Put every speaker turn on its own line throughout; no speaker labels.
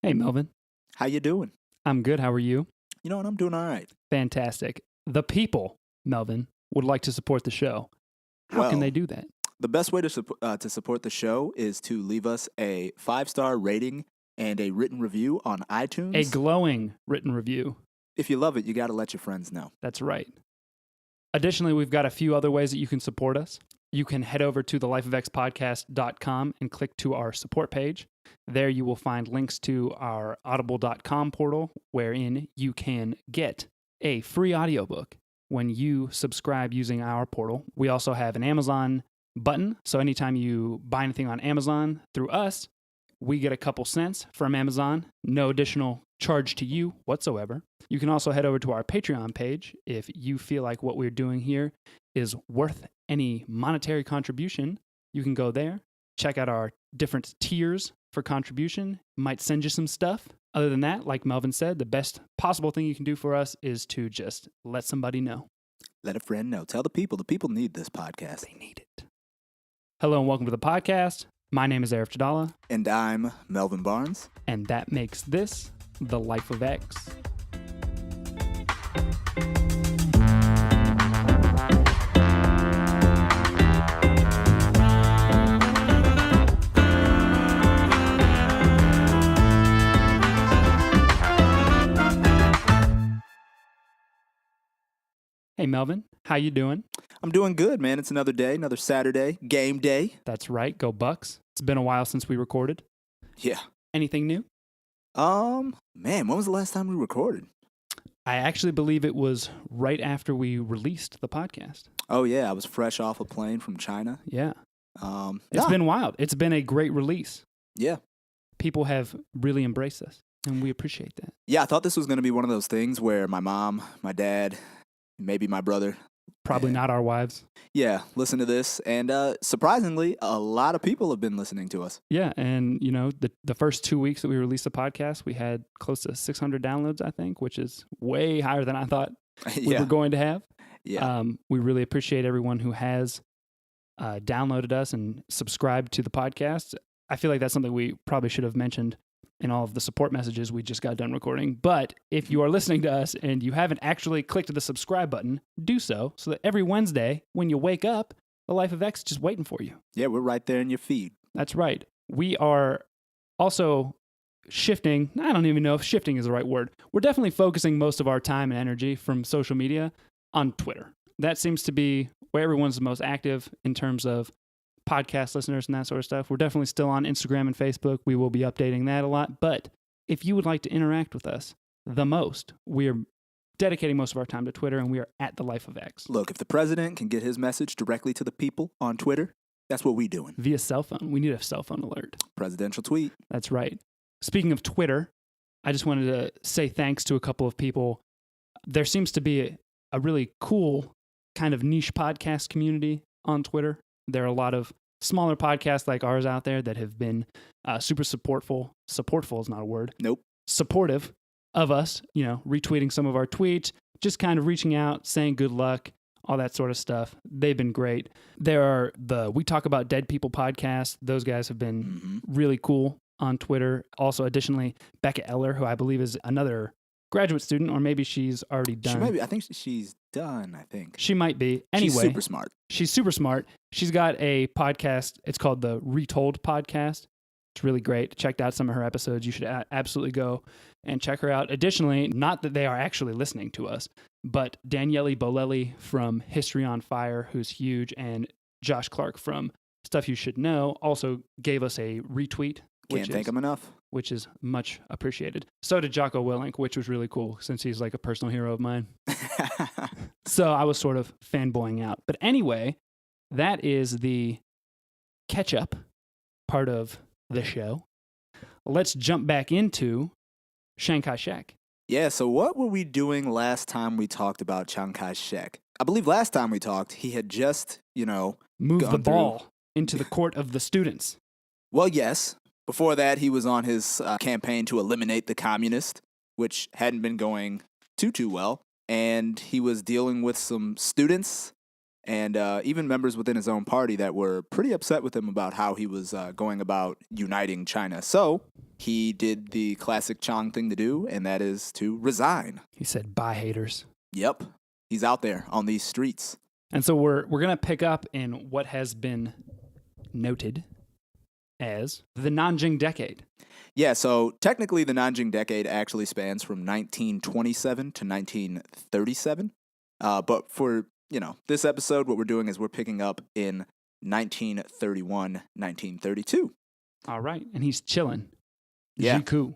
Hey, Melvin.
How you doing?
I'm good. How are you?
You know what? I'm doing all right.
Fantastic. The people, Melvin, would like to support the show. How can they do that?
The best way to support the show is to leave us a 5-star rating and a written review on iTunes.
A glowing written review.
If you love it, you got to let your friends know.
That's right. Additionally, we've got a few other ways that you can support us. You can head over to thelifeofxpodcast.com and click to our support page. There you will find links to our audible.com portal, wherein you can get a free audiobook when you subscribe using our portal. We also have an Amazon button, so anytime you buy anything on Amazon through us, we get a couple cents from Amazon, no additional charge to you whatsoever. You can also head over to our Patreon page if you feel like what we're doing here is worth any monetary contribution. You can go there, check out our different tiers for contribution, might send you some stuff. Other than that, like Melvin said, the best possible thing you can do for us is to just let somebody know.
Let a friend know. Tell the people. The people need this podcast.
They need it. Hello and welcome to the podcast. My name is Arif Jadala.
And I'm Melvin Barnes.
And that makes this The Life of X. Hey, Melvin, how you doing?
I'm doing good, man. It's another day, another Saturday, game day.
That's right. Go Bucks. It's been a while since we recorded.
Yeah.
Anything new?
Man, when was the last time we recorded?
I actually believe it was right after we released the podcast.
Oh, yeah. I was fresh off a plane from China.
Yeah. It's been wild. It's been a great release.
Yeah.
People have really embraced us, and we appreciate that.
Yeah, I thought this was going to be one of those things where my mom, my dad, maybe my brother.
Probably not our wives.
Yeah, listen to this. And surprisingly, a lot of people have been listening to us.
Yeah, and you know, the first 2 weeks that we released the podcast, we had close to 600 downloads, I think, which is way higher than I thought we were going to have.
Yeah.
We really appreciate everyone who has downloaded us and subscribed to the podcast. I feel like that's something we probably should have mentioned in all of the support messages we just got done recording. But if you are listening to us and you haven't actually clicked the subscribe button, do so that every Wednesday when you wake up, The Life of X is just waiting for you.
Yeah, we're right there in your feed.
That's right. We are also shifting. I don't even know if shifting is the right word. We're definitely focusing most of our time and energy from social media on Twitter. That seems to be where everyone's the most active in terms of podcast listeners and that sort of stuff. We're definitely still on Instagram and Facebook. We will be updating that a lot. But if you would like to interact with us the most, we are dedicating most of our time to Twitter, and we are at The Life of X.
Look, if the president can get his message directly to the people on Twitter, that's what we doing.
Via cell phone. We need a cell phone alert.
Presidential tweet.
That's right. Speaking of Twitter, I just wanted to say thanks to a couple of people. There seems to be a really cool kind of niche podcast community on Twitter. There are a lot of smaller podcasts like ours out there that have been super supportful. Supportful is not a word.
Nope.
Supportive of us, you know, retweeting some of our tweets, just kind of reaching out, saying good luck, all that sort of stuff. They've been great. There are the We Talk About Dead People podcast. Those guys have been really cool on Twitter. Also, additionally, Becca Eller, who I believe is another graduate student, or maybe she's already done.
She might be. I think she's done, I think.
She might be. Anyway.
She's super smart.
She's super smart. She's got a podcast. It's called the Retold Podcast. It's really great. Checked out some of her episodes. You should absolutely go and check her out. Additionally, not that they are actually listening to us, but Daniele Bolelli from History on Fire, who's huge, and Josh Clark from Stuff You Should Know also gave us a retweet.
Can't thank him enough.
Which is much appreciated. So did Jocko Willink, which was really cool since he's like a personal hero of mine. So I was sort of fanboying out. But anyway, that is the catch-up part of the show. Let's jump back into Chiang Kai-shek.
Yeah, so what were we doing last time we talked about Chiang Kai-shek? I believe last time we talked, he had just,
moved the ball into the court of the students.
Well, yes. Before that, he was on his campaign to eliminate the communists, which hadn't been going too well. And he was dealing with some students and even members within his own party that were pretty upset with him about how he was going about uniting China. So he did the classic Chiang thing to do, and that is to resign.
He said, "Bye, haters."
Yep. He's out there on these streets.
And so we're going to pick up in what has been noted as the Nanjing Decade.
Yeah, so technically the Nanjing Decade actually spans from 1927 to 1937. But for, this episode, what we're doing is we're picking up in 1931, 1932.
All right. And he's chilling.
Yeah.
Jiku.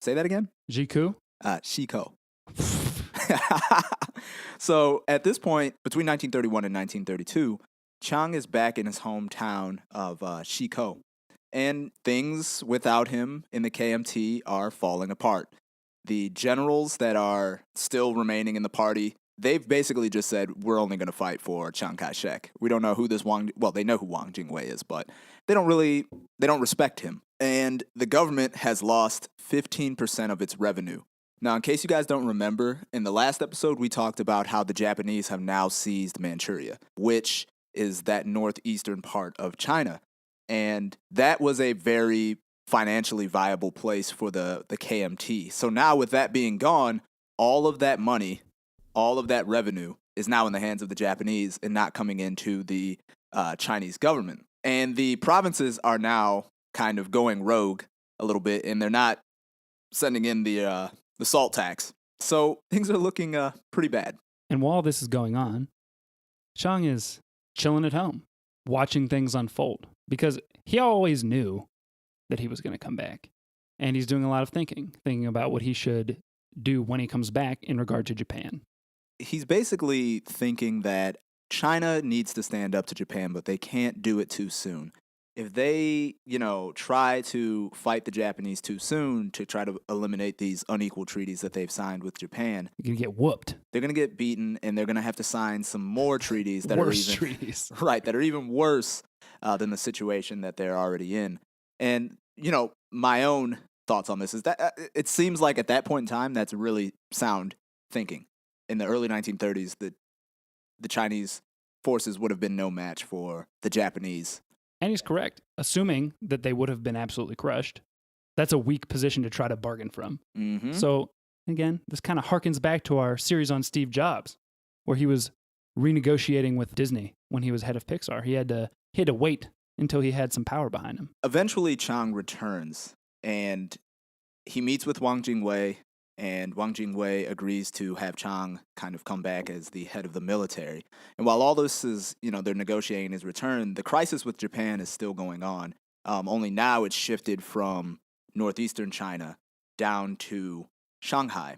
Say that again?
Jiku?
Shiko. So at this point, between 1931 and 1932, Chiang is back in his hometown of Shiko. And things without him in the KMT are falling apart. The generals that are still remaining in the party, they've basically just said, we're only going to fight for Chiang Kai-shek. We don't know who this they know who Wang Jingwei is, but they don't respect him. And the government has lost 15% of its revenue. Now, in case you guys don't remember, in the last episode, we talked about how the Japanese have now seized Manchuria, which is that northeastern part of China. And that was a very financially viable place for the KMT. So now with that being gone, all of that money, all of that revenue is now in the hands of the Japanese and not coming into the Chinese government. And the provinces are now kind of going rogue a little bit, and they're not sending in the salt tax. So things are looking pretty bad.
And while this is going on, Chiang is chilling at home, watching things unfold, because he always knew that he was going to come back. And he's doing a lot of thinking about what he should do when he comes back in regard to Japan.
He's basically thinking that China needs to stand up to Japan, but they can't do it too soon. If they, try to fight the Japanese too soon to try to eliminate these unequal treaties that they've signed with Japan,
You're going to get whooped.
They're going to get beaten, and they're going to have to sign some more treaties that
treaties.
Right, that are even worse than the situation that they're already in. And, my own thoughts on this is that it seems like at that point in time, that's really sound thinking. In the early 1930s, the Chinese forces would have been no match for the Japanese.
And he's correct. Assuming that they would have been absolutely crushed, that's a weak position to try to bargain from.
Mm-hmm.
So, again, this kind of harkens back to our series on Steve Jobs, where he was renegotiating with Disney when he was head of Pixar. He had to wait until he had some power behind him.
Eventually, Chiang returns, and he meets with Wang Jingwei, and Wang Jingwei agrees to have Chiang kind of come back as the head of the military. And while all this is, they're negotiating his return, the crisis with Japan is still going on. Only now it's shifted from northeastern China down to Shanghai.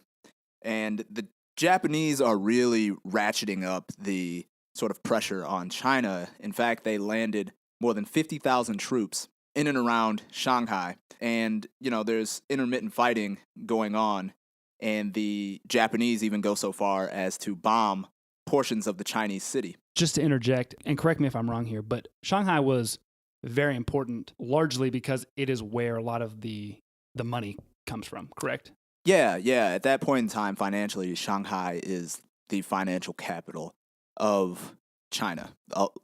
And the Japanese are really ratcheting up the sort of pressure on China. In fact, they landed more than 50,000 troops in and around Shanghai. And, there's intermittent fighting going on. And the Japanese even go so far as to bomb portions of the Chinese city.
Just to interject, and correct me if I'm wrong here, but Shanghai was very important, largely because it is where a lot of the money comes from, correct?
Yeah. At that point in time, financially, Shanghai is the financial capital of China.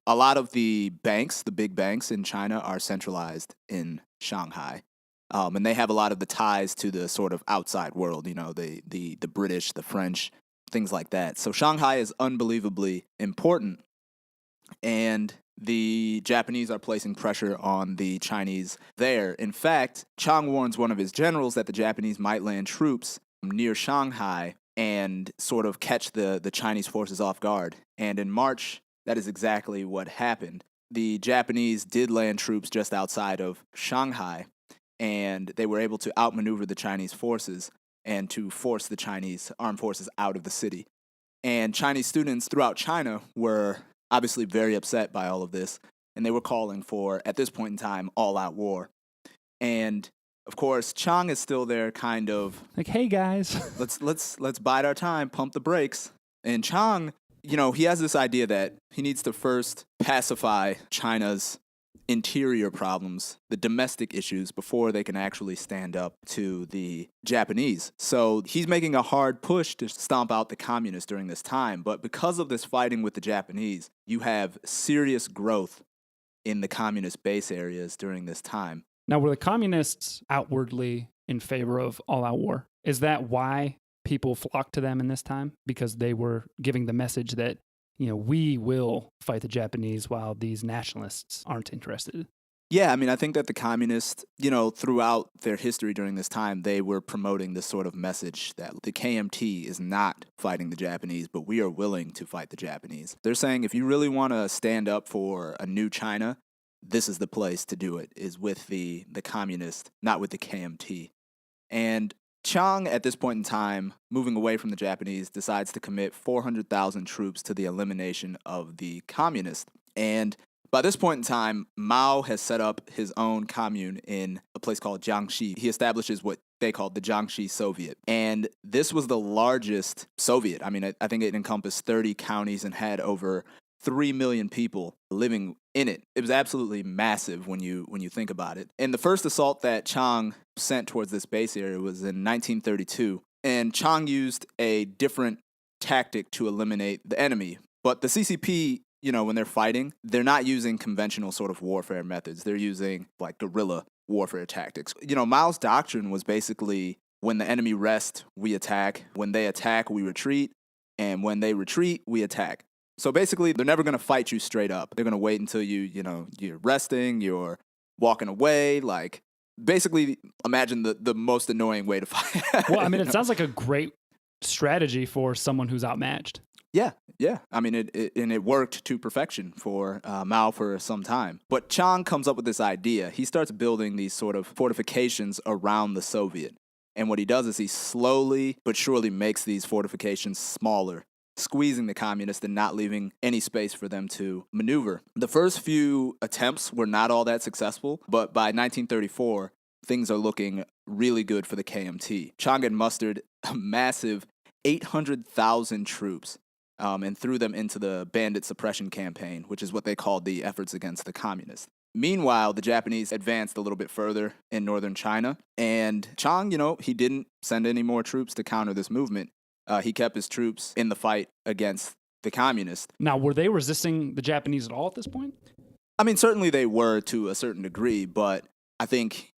A lot of the banks, the big banks in China, are centralized in Shanghai. And they have a lot of the ties to the sort of outside world, the British, the French, things like that. So Shanghai is unbelievably important. And the Japanese are placing pressure on the Chinese there. In fact, Chiang warns one of his generals that the Japanese might land troops near Shanghai and sort of catch the Chinese forces off guard. And in March, that is exactly what happened. The Japanese did land troops just outside of Shanghai, and they were able to outmaneuver the Chinese forces and to force the Chinese armed forces out of the city. And Chinese students throughout China were obviously very upset by all of this, and they were calling for, at this point in time, all-out war. And of course, Chiang is still there, kind of
like, hey guys,
let's bide our time, pump the brakes. And Chiang, he has this idea that he needs to first pacify China's interior problems, the domestic issues, before they can actually stand up to the Japanese. So he's making a hard push to stomp out the communists during this time. But because of this fighting with the Japanese, you have serious growth in the communist base areas during this time.
Now, were the communists outwardly in favor of all-out war? Is that why people flocked to them in this time? Because they were giving the message that, we will fight the Japanese while these nationalists aren't interested?
Yeah, I mean, I think that the communists, throughout their history during this time, they were promoting this sort of message that the KMT is not fighting the Japanese, but we are willing to fight the Japanese. They're saying if you really want to stand up for a new China, this is the place to do it, is with the communists, not with the KMT. And Chiang, at this point in time, moving away from the Japanese, decides to commit 400,000 troops to the elimination of the communists. And by this point in time, Mao has set up his own commune in a place called Jiangxi. He establishes what they called the Jiangxi Soviet. And this was the largest Soviet. I mean, I think it encompassed 30 counties and had over 3 million people living in it. It was absolutely massive when you think about it. And the first assault that Chiang sent towards this base area was in 1932. And Chiang used a different tactic to eliminate the enemy. But the CCP, when they're fighting, they're not using conventional sort of warfare methods. They're using like guerrilla warfare tactics. Mao's doctrine was basically when the enemy rests, we attack. When they attack, we retreat. And when they retreat, we attack. So basically, they're never going to fight you straight up. They're going to wait until you're resting, you're walking away. Like, basically, imagine the most annoying way to fight.
Well, I mean, it sounds like a great strategy for someone who's outmatched.
Yeah. I mean, it worked to perfection for Mao for some time. But Chiang comes up with this idea. He starts building these sort of fortifications around the Soviet. And what he does is he slowly but surely makes these fortifications smaller, squeezing the communists and not leaving any space for them to maneuver. The first few attempts were not all that successful, but by 1934, things are looking really good for the KMT. Chiang had mustered a massive 800,000 troops and threw them into the bandit suppression campaign, which is what they called the efforts against the communists. Meanwhile, the Japanese advanced a little bit further in northern China, and Chiang, he didn't send any more troops to counter this movement. He kept his troops in the fight against the communists.
Now, were they resisting the Japanese at all at this point?
I mean, certainly they were to a certain degree, but I think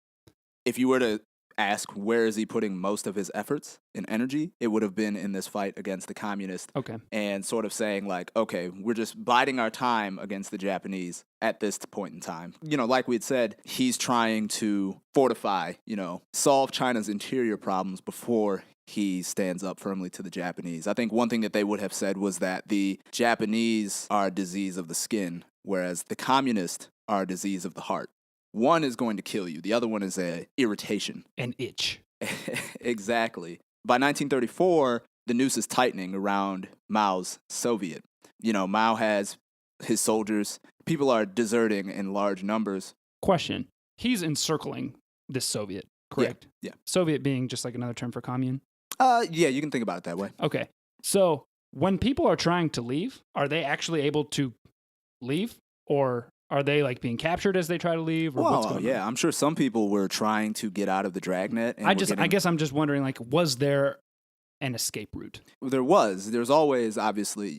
if you were to ask where is he putting most of his efforts and energy, it would have been in this fight against the communists.
Okay. And
sort of saying like, okay, we're just biding our time against the Japanese at this point in time. Like we had said, he's trying to fortify, solve China's interior problems before he stands up firmly to the Japanese. I think one thing that they would have said was that the Japanese are a disease of the skin, whereas the communists are a disease of the heart. One is going to kill you. The other one is a irritation.
An itch.
Exactly. By 1934, the noose is tightening around Mao's Soviet. Mao has his soldiers. People are deserting in large numbers.
Question. He's encircling this Soviet, correct?
Yeah.
Soviet being just like another term for commune?
Yeah, you can think about it that way.
Okay. So when people are trying to leave, are they actually able to leave? Or are they like being captured as they try to leave? Or what's going on?
I'm sure some people were trying to get out of the dragnet. And
I guess I'm just wondering, like, was there an escape route?
There was. There's always, obviously,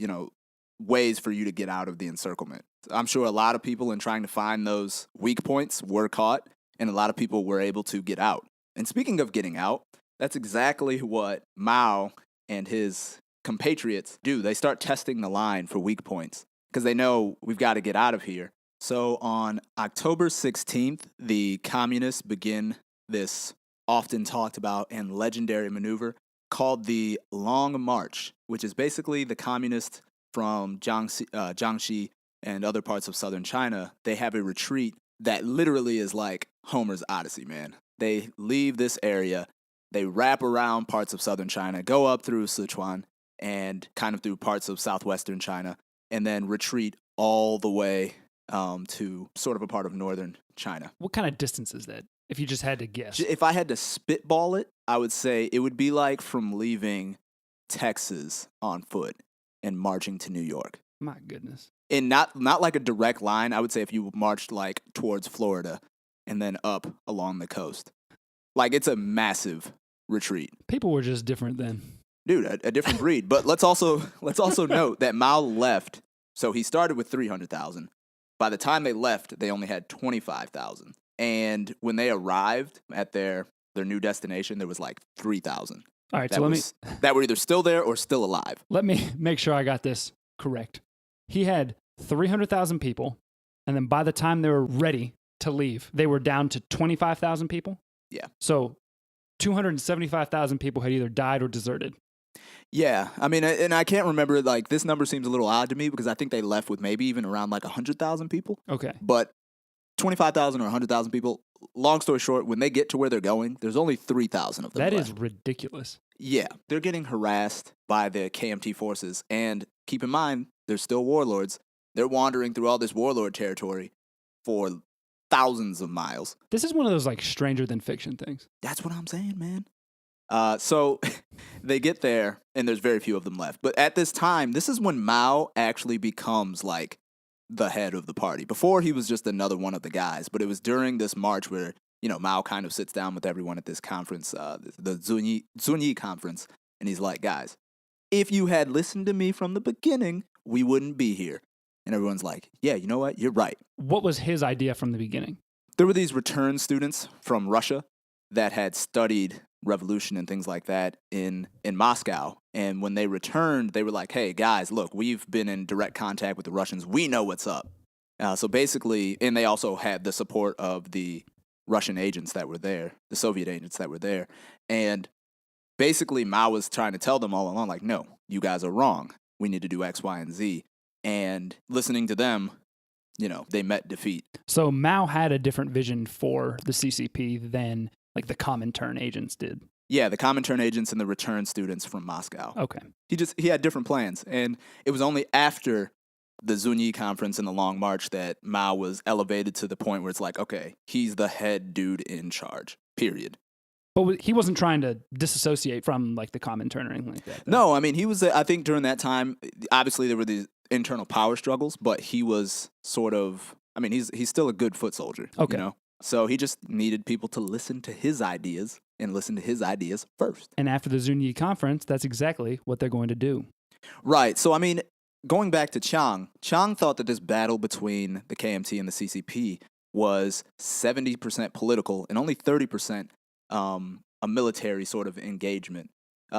ways for you to get out of the encirclement. I'm sure a lot of people in trying to find those weak points were caught, and a lot of people were able to get out. And speaking of getting out, that's exactly what Mao and his compatriots do. They start testing the line for weak points because they know we've got to get out of here. So on October 16th, the communists begin this often talked about and legendary maneuver called the Long March, which is basically the communists from Jiangxi and other parts of southern China. They have a retreat that literally is like Homer's Odyssey, man. They leave this area, they wrap around parts of southern China, go up through Sichuan and kind of through parts of southwestern China, and then retreat all the way to sort of a part of northern China.
What kind of distance is that, if you just had to guess?
If I had to spitball it, I would say it would be like from leaving Texas on foot and marching to New York.
My goodness.
in not like a direct line. I would say if you marched like towards Florida and then up along the coast. Like, it's a massive retreat.
People were just different then.
Dude, a different breed. But let's also note that Mao left. So he started with 300,000. By the time they left, they only had 25,000. And when they arrived at their new destination, there was like 3,000.
All right,
that were either still there or still alive.
Let me make sure I got this correct. He had 300,000 people, and then by the time they were ready to leave, they were down to 25,000 people?
Yeah.
So 275,000 people had either died or deserted.
Yeah. I mean, and I can't remember, like, this number seems a little odd to me because I think they left with maybe even around like 100,000 people.
Okay.
But 25,000 or 100,000 people, long story short, when they get to where they're going, there's only 3,000 of them
That
left.
is ridiculous.
Yeah. They're getting harassed by the KMT forces. And keep in mind, they're still warlords. They're wandering through all this warlord territory for thousands of miles.
This is one of those like stranger than fiction things.
That's what I'm saying, man. So they get there, and there's very few of them left. But at this time, this is when Mao actually becomes like the head of the party. Before, he was just another one of the guys. But it was during this march where, Mao kind of sits down with everyone at this conference, the Zunyi conference, and he's like, guys, if you had listened to me from the beginning, we wouldn't be here. And everyone's like, yeah, you know what? You're right.
What was his idea from the beginning?
There were these return students from Russia that had studied revolution and things like that in Moscow. And when they returned, they were like, hey, guys, look, we've been in direct contact with the Russians. We know what's up. So basically, and they also had the support of the Russian agents that were there, the Soviet agents that were there. And basically, Mao was trying to tell them all along, like, no, you guys are wrong. We need to do X, Y, and Z. And listening to them, they met defeat.
So Mao had a different vision for the CCP than like the Comintern agents did.
Yeah, the Comintern agents and the return students from Moscow.
Okay.
He had different plans. And it was only after the Zunyi conference and the Long March that Mao was elevated to the point where it's like, okay, he's the head dude in charge, period.
But he wasn't trying to disassociate from like the Comintern or anything like that. Though.
No, I mean, he was, I think during that time, obviously there were these internal power struggles, but he was sort of, I mean, he's still a good foot soldier.
Okay.
So he just needed people to listen to his ideas and listen to his ideas first.
And after the Zunyi conference, that's exactly what they're going to do.
Right. So, I mean, going back to Chiang thought that this battle between the KMT and the CCP was 70% political and only 30% a military sort of engagement.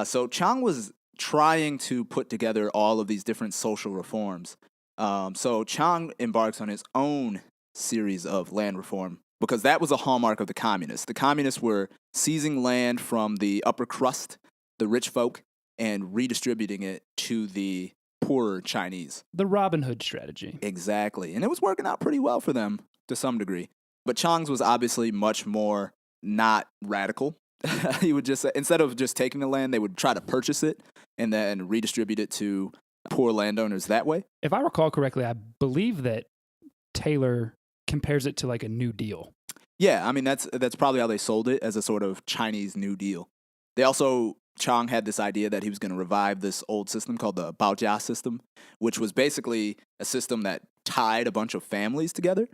So Chiang was trying to put together all of these different social reforms. So Chiang embarks on his own series of land reform because that was a hallmark of the communists. The communists were seizing land from the upper crust, the rich folk, and redistributing it to the poorer Chinese.
The Robin Hood strategy.
Exactly. And it was working out pretty well for them to some degree. But Chiang's was obviously much more not radical. He would just, instead of just taking the land, they would try to purchase it and then redistribute it to poor landowners that way.
If I recall correctly, I believe that Taylor compares it to like a New Deal.
Yeah, I mean, that's probably how they sold it, as a sort of Chinese New Deal. Chiang had this idea that he was going to revive this old system called the Baojia system, which was basically a system that tied a bunch of families together,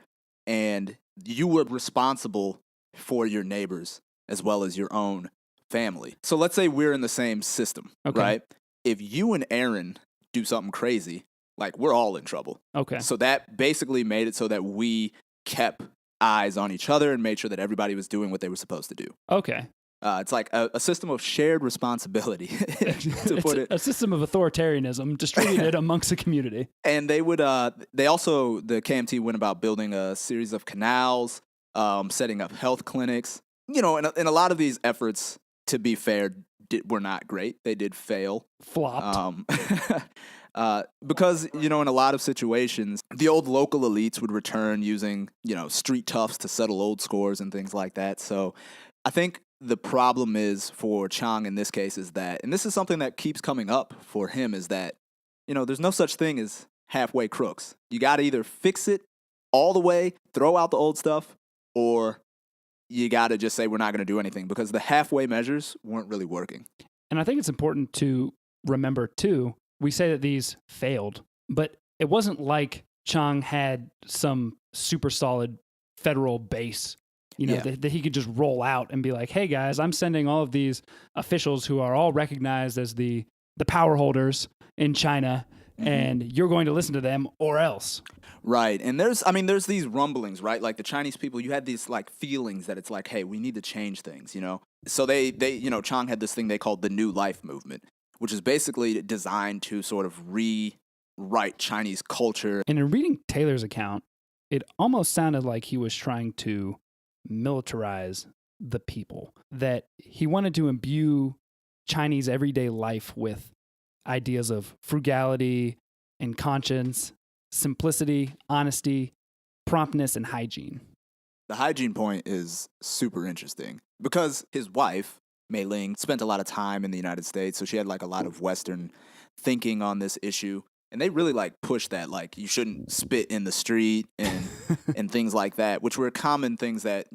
and you were responsible for your neighbors as well as your own family. So let's say we're in the same system, right? If you and Aaron do something crazy, like, we're all in trouble.
Okay.
So that basically made it so that we kept eyes on each other and made sure that everybody was doing what they were supposed to do.
Okay.
It's like a system of shared responsibility, to put it.
A system of authoritarianism distributed amongst the community.
And the KMT went about building a series of canals, setting up health clinics. And a lot of these efforts, to be fair, were not great. They did fail.
Flopped.
Because, in a lot of situations, the old local elites would return using, street toughs to settle old scores and things like that. So I think the problem is for Chiang in this case is that, and this is something that keeps coming up for him, is that, there's no such thing as halfway crooks. You got to either fix it all the way, throw out the old stuff, or you got to just say we're not going to do anything, because the halfway measures weren't really working.
And I think it's important to remember, too, we say that these failed, but it wasn't like Chiang had some super solid federal base, that he could just roll out and be like, hey guys, I'm sending all of these officials who are all recognized as the power holders in China, and you're going to listen to them or else.
Right. And there's these rumblings, right? Like the Chinese people, you had these like feelings that it's like, hey, we need to change things, So they Chiang had this thing they called the New Life movement, which is basically designed to sort of rewrite Chinese culture.
And in reading Taylor's account, it almost sounded like he was trying to militarize the people, that he wanted to imbue Chinese everyday life with ideas of frugality and conscience, simplicity, honesty, promptness, and hygiene.
The hygiene point is super interesting because his wife, Mei Ling, spent a lot of time in the United States, so she had like a lot of Western thinking on this issue. And they really like push that, like you shouldn't spit in the street and and things like that, which were common things that,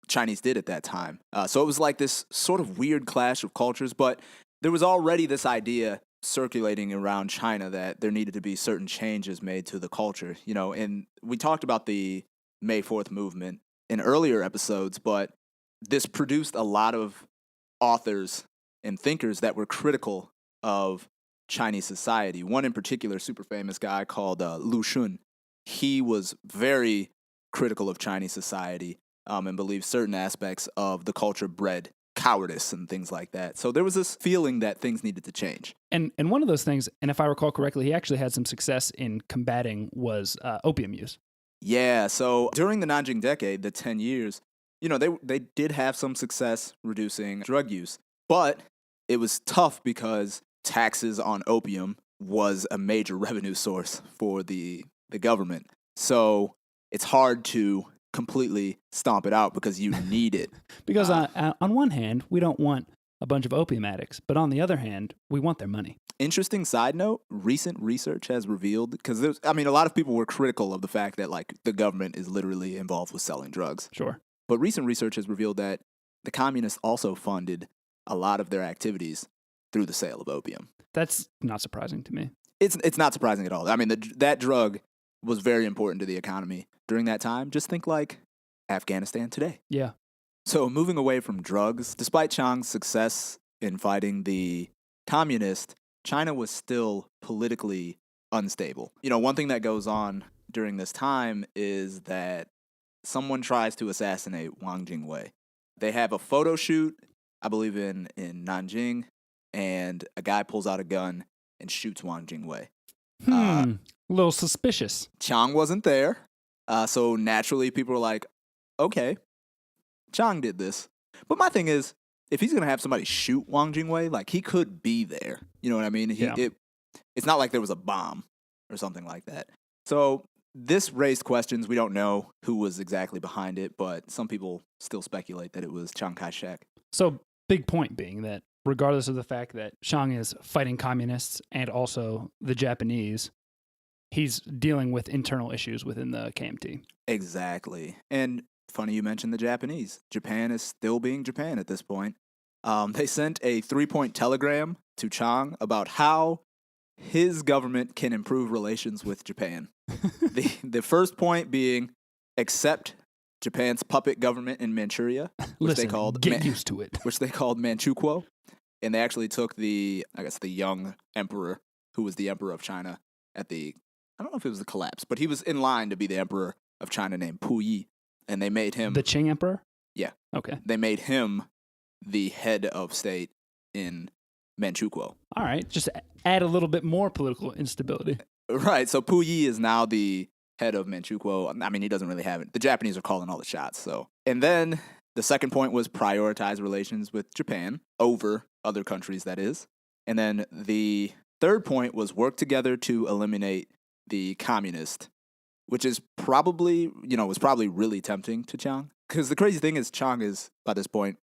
Chinese did at that time. So it was like this sort of weird clash of cultures, but there was already this idea circulating around China that there needed to be certain changes made to the culture, and we talked about the May 4th movement in earlier episodes, but this produced a lot of authors and thinkers that were critical of Chinese society. One in particular, super famous guy called Lu Xun. He was very critical of Chinese society and believed certain aspects of the culture bred cowardice and things like that. So there was this feeling that things needed to change.
And one of those things, and if I recall correctly, he actually had some success in combating was opium use.
Yeah, so during the Nanjing Decade, the 10 years, they did have some success reducing drug use, but it was tough because taxes on opium was a major revenue source for the government. So it's hard to completely stomp it out because you need it.
Because on one hand, we don't want a bunch of opium addicts, but on the other hand, we want their money.
Interesting side note, recent research has revealed, because a lot of people were critical of the fact that like the government is literally involved with selling drugs.
Sure.
But recent research has revealed that the communists also funded a lot of their activities through the sale of opium.
That's not surprising to me.
It's not surprising at all. That drug was very important to the economy during that time. Just think like Afghanistan today.
Yeah.
So moving away from drugs, despite Chiang's success in fighting the communists, China was still politically unstable. One thing that goes on during this time is that someone tries to assassinate Wang Jingwei. They have a photo shoot, I believe in Nanjing, and a guy pulls out a gun and shoots Wang Jingwei.
A little suspicious.
Chiang wasn't there, so naturally people were like, okay, Chiang did this. But my thing is, if he's going to have somebody shoot Wang Jingwei, like he could be there. You know what I mean? It's not like there was a bomb or something like that. So this raised questions. We don't know who was exactly behind it, but some people still speculate that it was Chiang Kai-shek.
So big point being that regardless of the fact that Chiang is fighting communists and also the Japanese, he's dealing with internal issues within the KMT.
Exactly. And funny you mentioned the Japanese. Japan is still being Japan at this point. They sent a 3-point telegram to Chiang about how his government can improve relations with Japan. The first point being accept Japan's puppet government in Manchuria, which they called
get used to it,
which they called Manchukuo, and they actually took the young emperor who was the emperor of China at the, I don't know if it was the collapse, but he was in line to be the emperor of China named Puyi, and they made him
the Qing emperor.
Yeah,
okay.
They made him the head of state in Manchukuo.
All right, just add a little bit more political instability.
Right, so Puyi is now the head of Manchukuo. He doesn't really have it. The Japanese are calling all the shots. So, and then the second point was prioritize relations with Japan over other countries, that is. And then the third point was work together to eliminate the communist, which is probably, was probably really tempting to Chiang. Because the crazy thing is Chiang is, by this point,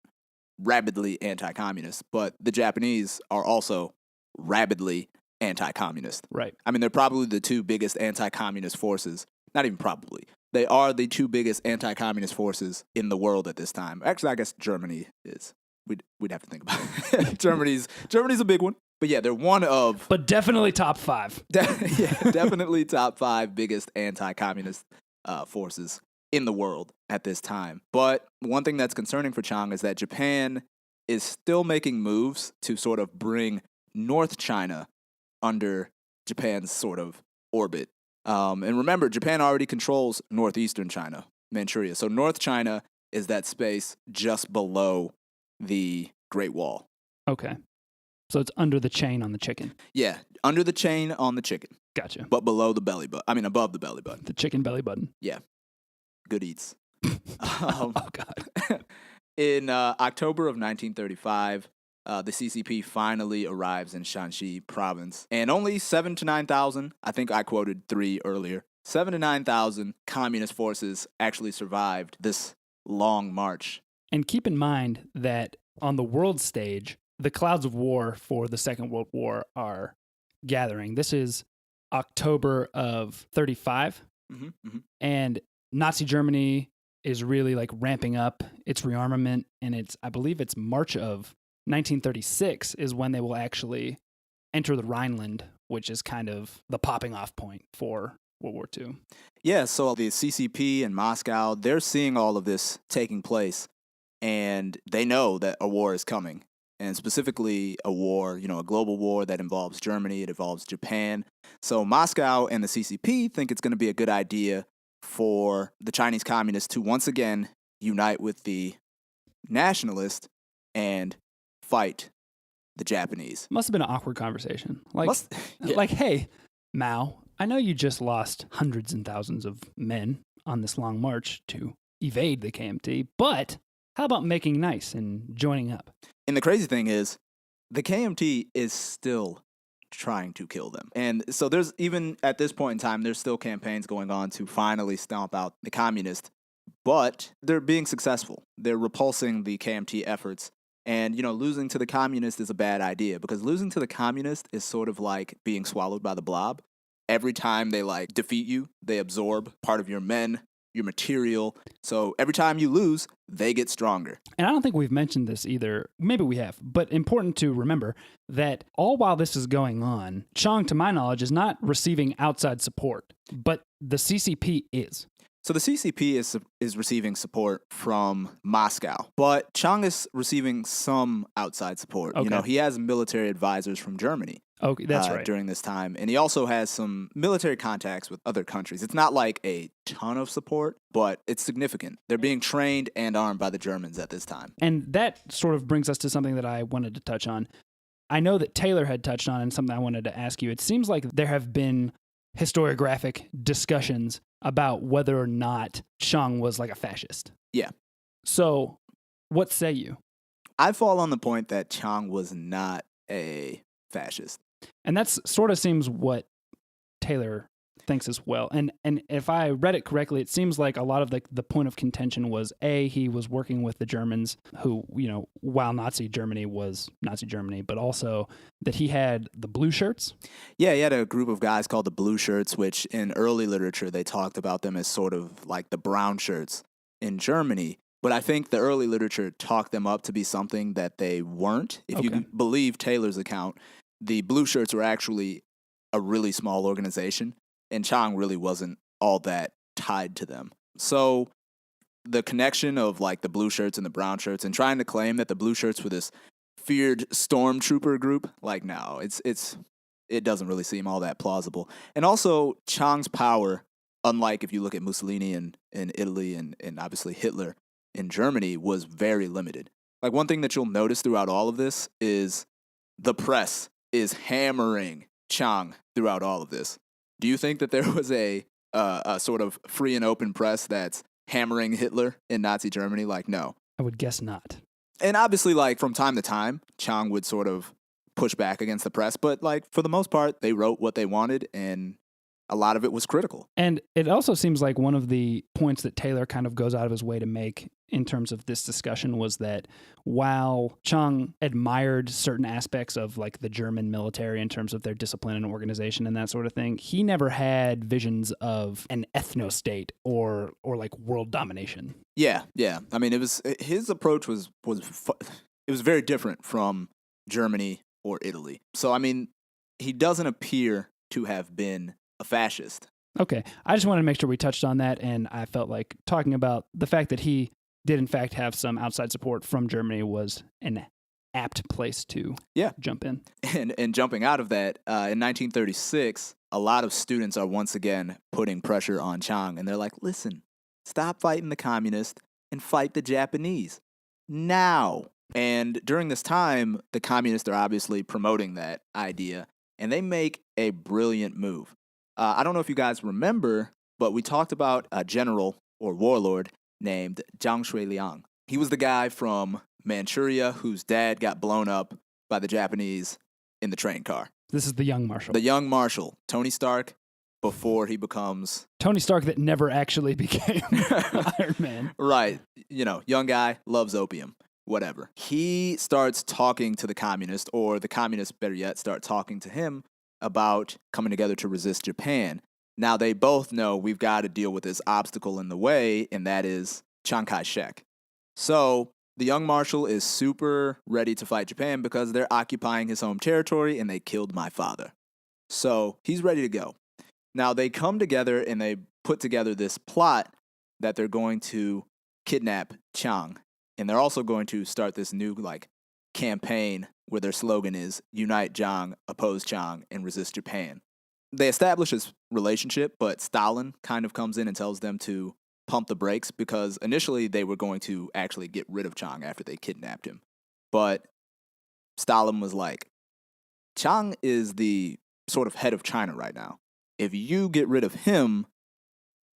rabidly anti-communist, but the Japanese are also rabidly anti-communist.
Right.
They're probably the two biggest anti-communist forces. Not even probably. They are the two biggest anti-communist forces in the world at this time. Actually, I guess Germany is. We'd have to think about it. Germany's a big one. But yeah, they're one of
But definitely top 5.
definitely top 5 biggest anti-communist forces in the world at this time. But one thing that's concerning for Chiang is that Japan is still making moves to sort of bring North China under Japan's sort of orbit. And remember, Japan already controls northeastern China, Manchuria. So North China is that space just below the Great Wall.
Okay. So it's under the chain on the chicken.
Yeah, under the chain on the chicken.
Gotcha.
But below the belly button. I mean, above the belly button.
The chicken belly button.
Yeah. Good eats.
Oh, God.
In October of 1935, the CCP finally arrives in Shanxi province. And only 7,000 to 9,000, I think I quoted 3 earlier, 7,000 to 9,000 communist forces actually survived this long march.
And keep in mind that on the world stage, the clouds of war for the Second World War are gathering. This is October of 35, and Nazi Germany is really like ramping up its rearmament, and I believe it's March of 1936 is when they will actually enter the Rhineland, which is kind of the popping off point for World War II.
Yeah, so the CCP in Moscow, they're seeing all of this taking place, and they know that a war is coming. And specifically a war, a global war that involves Germany, it involves Japan. So Moscow and the CCP think it's going to be a good idea for the Chinese communists to once again unite with the nationalists and fight the Japanese.
Must have been an awkward conversation. Like,
Yeah.
like, hey, Mao, I know you just lost hundreds and thousands of men on this long march to evade the KMT, but how about making nice and joining up?
And the crazy thing is, the KMT is still trying to kill them. And so there's, even at this point in time, there's still campaigns going on to finally stomp out the communists, but they're being successful. They're repulsing the KMT efforts. And, losing to the communist is a bad idea, because losing to the communist is sort of like being swallowed by the blob. Every time they defeat you, they absorb part of your men, your material. So every time you lose, they get stronger.
And I don't think we've mentioned this either. Maybe we have, but important to remember that all while this is going on, Chiang, to my knowledge, is not receiving outside support, but the CCP is.
So the CCP is receiving support from Moscow, but Chiang is receiving some outside support.
Okay.
He has military advisors from Germany.
Okay, that's right.
During this time. And he also has some military contacts with other countries. It's not like a ton of support, but it's significant. They're being trained and armed by the Germans at this time.
And that sort of brings us to something that I wanted to touch on. I know that Taylor had touched on, and something I wanted to ask you. It seems like there have been historiographic discussions about whether or not Chiang was like a fascist.
Yeah.
So what say you?
I fall on the point that Chiang was not a fascist.
And that's sort of seems what Taylor thinks as well. And if I read it correctly, it seems like a lot of the point of contention was, A, he was working with the Germans who, while Nazi Germany was Nazi Germany, but also that he had the blue shirts.
Yeah, he had a group of guys called the blue shirts, which in early literature, they talked about them as sort of like the brown shirts in Germany. But I think the early literature talked them up to be something that they weren't. If you believe Taylor's account, the blue shirts were actually a really small organization, and Chiang really wasn't all that tied to them. So the connection of the blue shirts and the brown shirts, and trying to claim that the blue shirts were this feared stormtrooper group, no, it doesn't really seem all that plausible. And also Chiang's power, unlike if you look at Mussolini in Italy and obviously Hitler in Germany, was very limited. One thing that you'll notice throughout all of this is the press is hammering Chiang throughout all of this. Do you think that there was a sort of free and open press that's hammering Hitler in Nazi Germany? No.
I would guess not.
And obviously, from time to time, Chiang would sort of push back against the press, but for the most part, they wrote what they wanted, and a lot of it was critical.
And it also seems like one of the points that Taylor kind of goes out of his way to make in terms of this discussion was that while Chiang admired certain aspects of the German military in terms of their discipline and organization and that sort of thing, he never had visions of an ethno-state or world domination.
Yeah. I mean, his approach was very different from Germany or Italy. So, I mean, he doesn't appear to have been a fascist.
Okay. I just wanted to make sure we touched on that, and I felt like talking about the fact that he did, in fact, have some outside support from Germany was an apt place to jump in.
And jumping out of that, in 1936, a lot of students are once again putting pressure on Chiang, and they're like, listen, stop fighting the communists and fight the Japanese now. And during this time, the communists are obviously promoting that idea, and they make a brilliant move. I don't know if you guys remember, but we talked about a general or warlord named Zhang Shuiliang. He was the guy from Manchuria whose dad got blown up by the Japanese in the train car.
This is the Young Marshal.
The Young Marshal, Tony Stark, before he becomes...
Tony Stark that never actually became Iron Man.
Right. You know, young guy, loves opium, whatever. He starts talking to the communists, or the communists, better yet, start talking to him about coming together to resist Japan. Now, they both know we've got to deal with this obstacle in the way, and that is Chiang Kai-shek. So the Young Marshal is super ready to fight Japan because they're occupying his home territory and they killed my father. So he's ready to go. Now, they come together and they put together this plot that they're going to kidnap Chiang. And they're also going to start this new campaign where their slogan is Unite Jiang, Oppose Chiang, and Resist Japan. They establish this relationship, but Stalin kind of comes in and tells them to pump the brakes because initially they were going to actually get rid of Chiang after they kidnapped him. But Stalin was like, Chiang is the sort of head of China right now. If you get rid of him,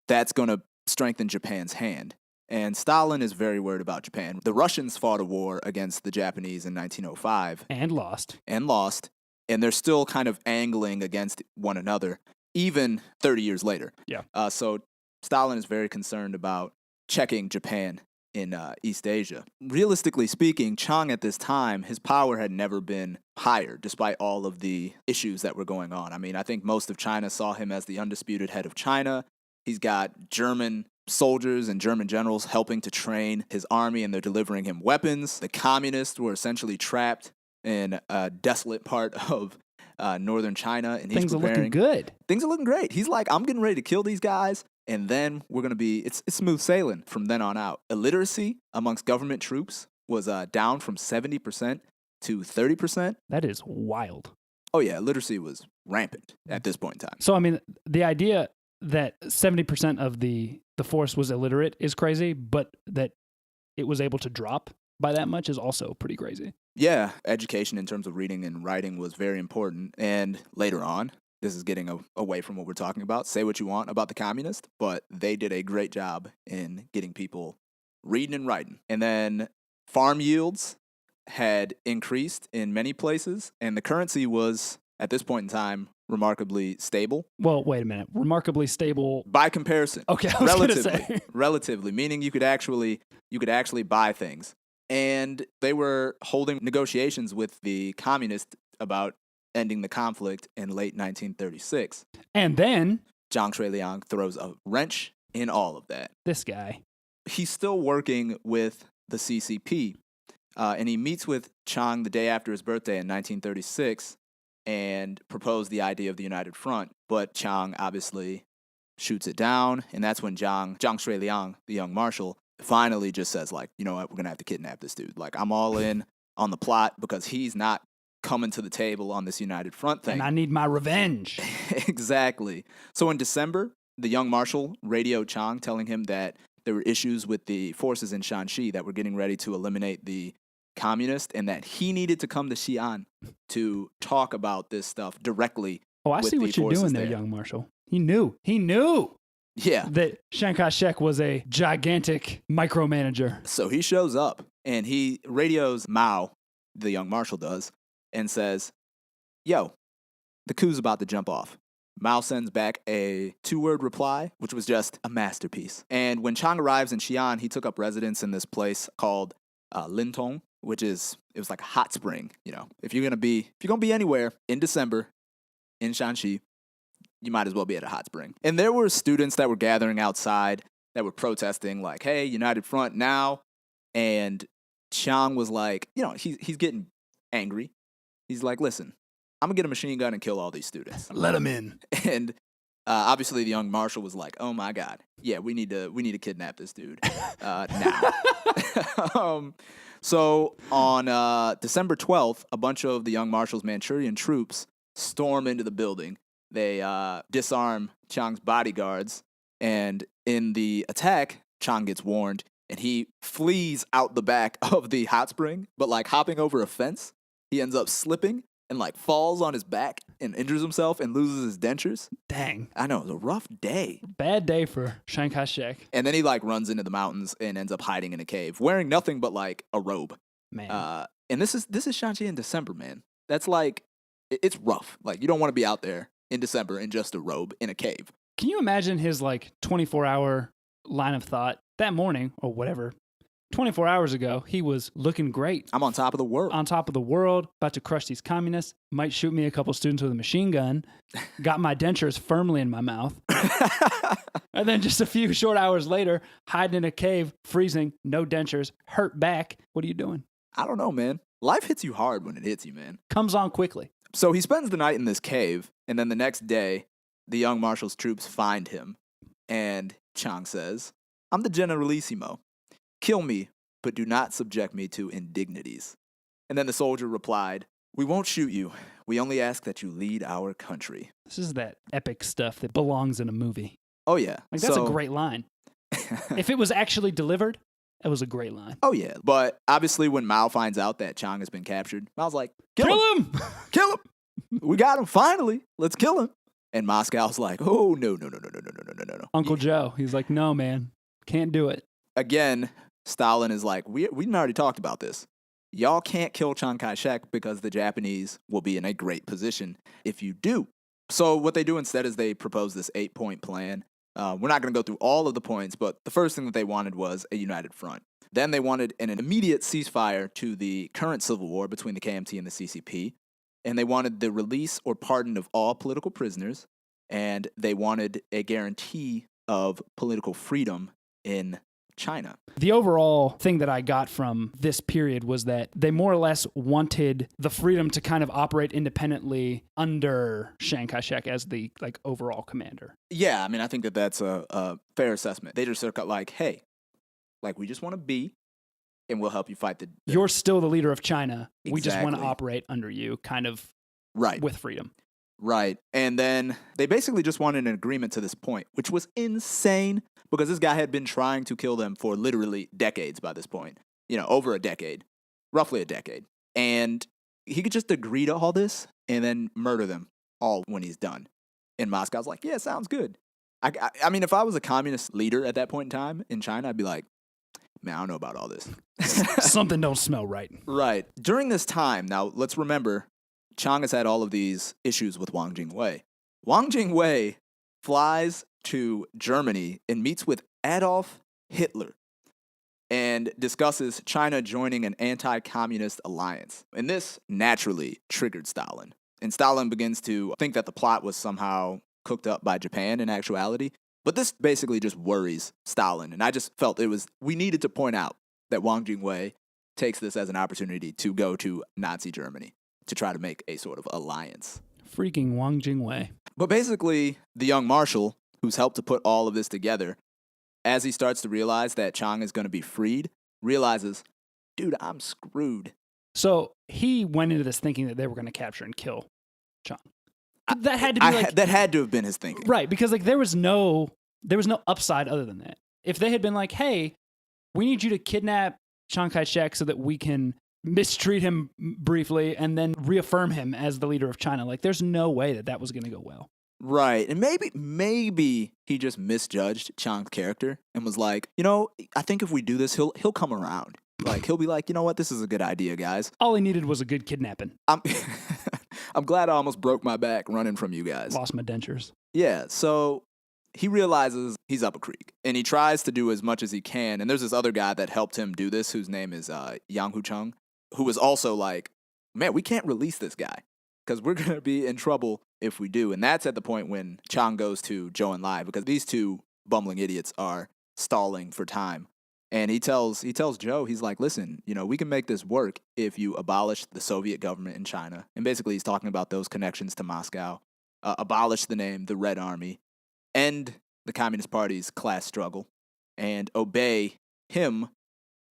that's going to strengthen Japan's hand. And Stalin is very worried about Japan. The Russians fought a war against the Japanese in 1905.
And lost.
And they're still kind of angling against one another, even 30 years later.
Yeah.
So Stalin is very concerned about checking Japan in East Asia. Realistically speaking, Chiang at this time, his power had never been higher, despite all of the issues that were going on. I mean, I think most of China saw him as the undisputed head of China. He's got German soldiers and German generals helping to train his army, and they're delivering him weapons. The communists were essentially trapped in a desolate part of northern China, and
things are looking good.
Things are looking great. He's like, I'm getting ready to kill these guys, and then we're going to be, it's smooth sailing from then on out. Illiteracy amongst government troops was down from 70% to 30%.
That is wild.
Oh yeah, literacy was rampant at this point in time.
So, I mean, the idea that 70% of the force was illiterate is crazy, but that it was able to drop by that much is also pretty crazy.
Yeah, education in terms of reading and writing was very important. And later on, this is getting away from what we're talking about. Say what you want about the communists, but they did a great job in getting people reading and writing. And then farm yields had increased in many places, and the currency was, at this point in time, remarkably stable.
Well, wait a minute. Remarkably stable
by comparison.
Okay, I was gonna say.
Relatively, meaning you could actually buy things. And they were holding negotiations with the communists about ending the conflict in late 1936.
And then
Zhang Shuiliang throws a wrench in all of that.
This guy.
He's still working with the CCP, and he meets with Chiang the day after his birthday in 1936 and proposed the idea of the United Front. But Chiang obviously shoots it down, and that's when Zhang Shuiliang, the Young Marshal, finally just says, like, you know what, we're going to have to kidnap this dude. Like, I'm all in on the plot because he's not coming to the table on this United Front thing.
And I need my revenge.
Exactly. So in December, the Young Marshal radioed Chiang telling him that there were issues with the forces in Shanxi that were getting ready to eliminate the communists and that he needed to come to Xi'an to talk about this stuff directly.
Oh, I see what you're doing there, Young Marshal. He knew.
Yeah.
That Chiang Kai-shek was a gigantic micromanager.
So he shows up and he radios Mao, the Young Marshal does, and says, yo, the coup's about to jump off. Mao sends back a 2-word reply, which was just a masterpiece. And when Chiang arrives in Xi'an, he took up residence in this place called Lintong, which it was like a hot spring. You know, if you're gonna be anywhere in December in Shanxi, you might as well be at a hot spring. And there were students that were gathering outside that were protesting, like, hey, United Front now. And Chiang was like, you know, he's getting angry. He's like, listen, I'm going to get a machine gun and kill all these students.
Let him in.
And obviously the young marshal was like, oh my God, yeah, we need to kidnap this dude now. So on December 12th, a bunch of the young marshal's Manchurian troops storm into the building. They disarm Chiang's bodyguards, and in the attack, Chiang gets warned, and he flees out the back of the hot spring, but like hopping over a fence, he ends up slipping and like falls on his back and injures himself and loses his dentures.
Dang.
I know, it was a rough day.
Bad day for Chiang Kai-shek.
And then he like runs into the mountains and ends up hiding in a cave, wearing nothing but like a robe.
Man.
And this is Shanxi in December, man. That's like, it's rough. Like, you don't want to be out there in December in just a robe in a cave.
Can you imagine his like 24-hour line of thought that morning or whatever? 24 hours ago, he was looking great.
I'm on top of the world.
On top of the world, about to crush these communists, might shoot me a couple students with a machine gun, got my dentures firmly in my mouth. And then just a few short hours later, hiding in a cave, freezing, no dentures, hurt back. What are you doing?
I don't know, man. Life hits you hard when it hits you, man.
Comes on quickly.
So he spends the night in this cave, and then the next day, the young marshal's troops find him. And Chiang says, I'm the Generalissimo. Kill me, but do not subject me to indignities. And then the soldier replied, we won't shoot you. We only ask that you lead our country.
This is that epic stuff that belongs in a movie.
Oh, yeah.
Like, that's a great line. If it was actually delivered, it was a great line.
Oh, yeah. But obviously, when Mao finds out that Chiang has been captured, Mao's like,
Kill him!
Kill him! We got him, finally. Let's kill him. And Moscow's like, oh, no.
Uncle Joe, he's like, no, man. Can't do it.
Again, Stalin is like, we already talked about this. Y'all can't kill Chiang Kai-shek because the Japanese will be in a great position if you do. So what they do instead is they propose this 8-point plan. We're not going to go through all of the points, but the first thing that they wanted was a united front. Then they wanted an immediate ceasefire to the current civil war between the KMT and the CCP. And they wanted the release or pardon of all political prisoners. And they wanted a guarantee of political freedom in China.
The overall thing that I got from this period was that they more or less wanted the freedom to kind of operate independently under Chiang Kai-shek as the like overall commander.
Yeah, I mean, I think that that's a fair assessment. They just are like, hey, like we just want to be, and we'll help you fight the...
You're still the leader of China.
Exactly.
We just want to operate under you, kind of
right
with freedom.
Right. And then they basically just wanted an agreement to this point, which was insane because this guy had been trying to kill them for literally decades by this point. You know, over a decade, roughly a decade. And he could just agree to all this and then murder them all when he's done. And Moscow's like, yeah, sounds good. I mean, if I was a communist leader at that point in time in China, I'd be like, man, I don't know about all this.
Something don't smell right.
Right. During this time, now let's remember, Chiang has had all of these issues with Wang Jingwei. Wang Jingwei flies to Germany and meets with Adolf Hitler and discusses China joining an anti-communist alliance. And this naturally triggered Stalin. And Stalin begins to think that the plot was somehow cooked up by Japan in actuality. But this basically just worries Stalin. And I just felt we needed to point out that Wang Jingwei takes this as an opportunity to go to Nazi Germany to try to make a sort of alliance.
Freaking Wang Jingwei.
But basically, the young marshal, who's helped to put all of this together, as he starts to realize that Chiang is going to be freed, realizes, dude, I'm screwed.
So he went into this thinking that they were going to capture and kill Chiang. That had to be
that had to have been his thinking.
Right, because like there was no upside other than that. If they had been like, hey, we need you to kidnap Chiang Kai-shek so that we can mistreat him briefly and then reaffirm him as the leader of China, like there's no way that was going to go well.
Right. And maybe he just misjudged Chiang's character and was like, you know, I think if we do this, he'll come around. Like, he'll be like, you know what, this is a good idea, guys.
All he needed was a good kidnapping.
I'm glad I almost broke my back running from you guys.
Lost my dentures.
Yeah, so he realizes he's up a creek, and he tries to do as much as he can. And there's this other guy that helped him do this, whose name is Yang Hucheng, who was also like, man, we can't release this guy because we're going to be in trouble if we do. And that's at the point when Chiang goes to Zhou Enlai because these two bumbling idiots are stalling for time. And he tells Joe, he's like, listen, we can make this work if you abolish the Soviet government in China. And basically he's talking about those connections to Moscow, abolish the name, the Red Army, end the Communist Party's class struggle, and obey him,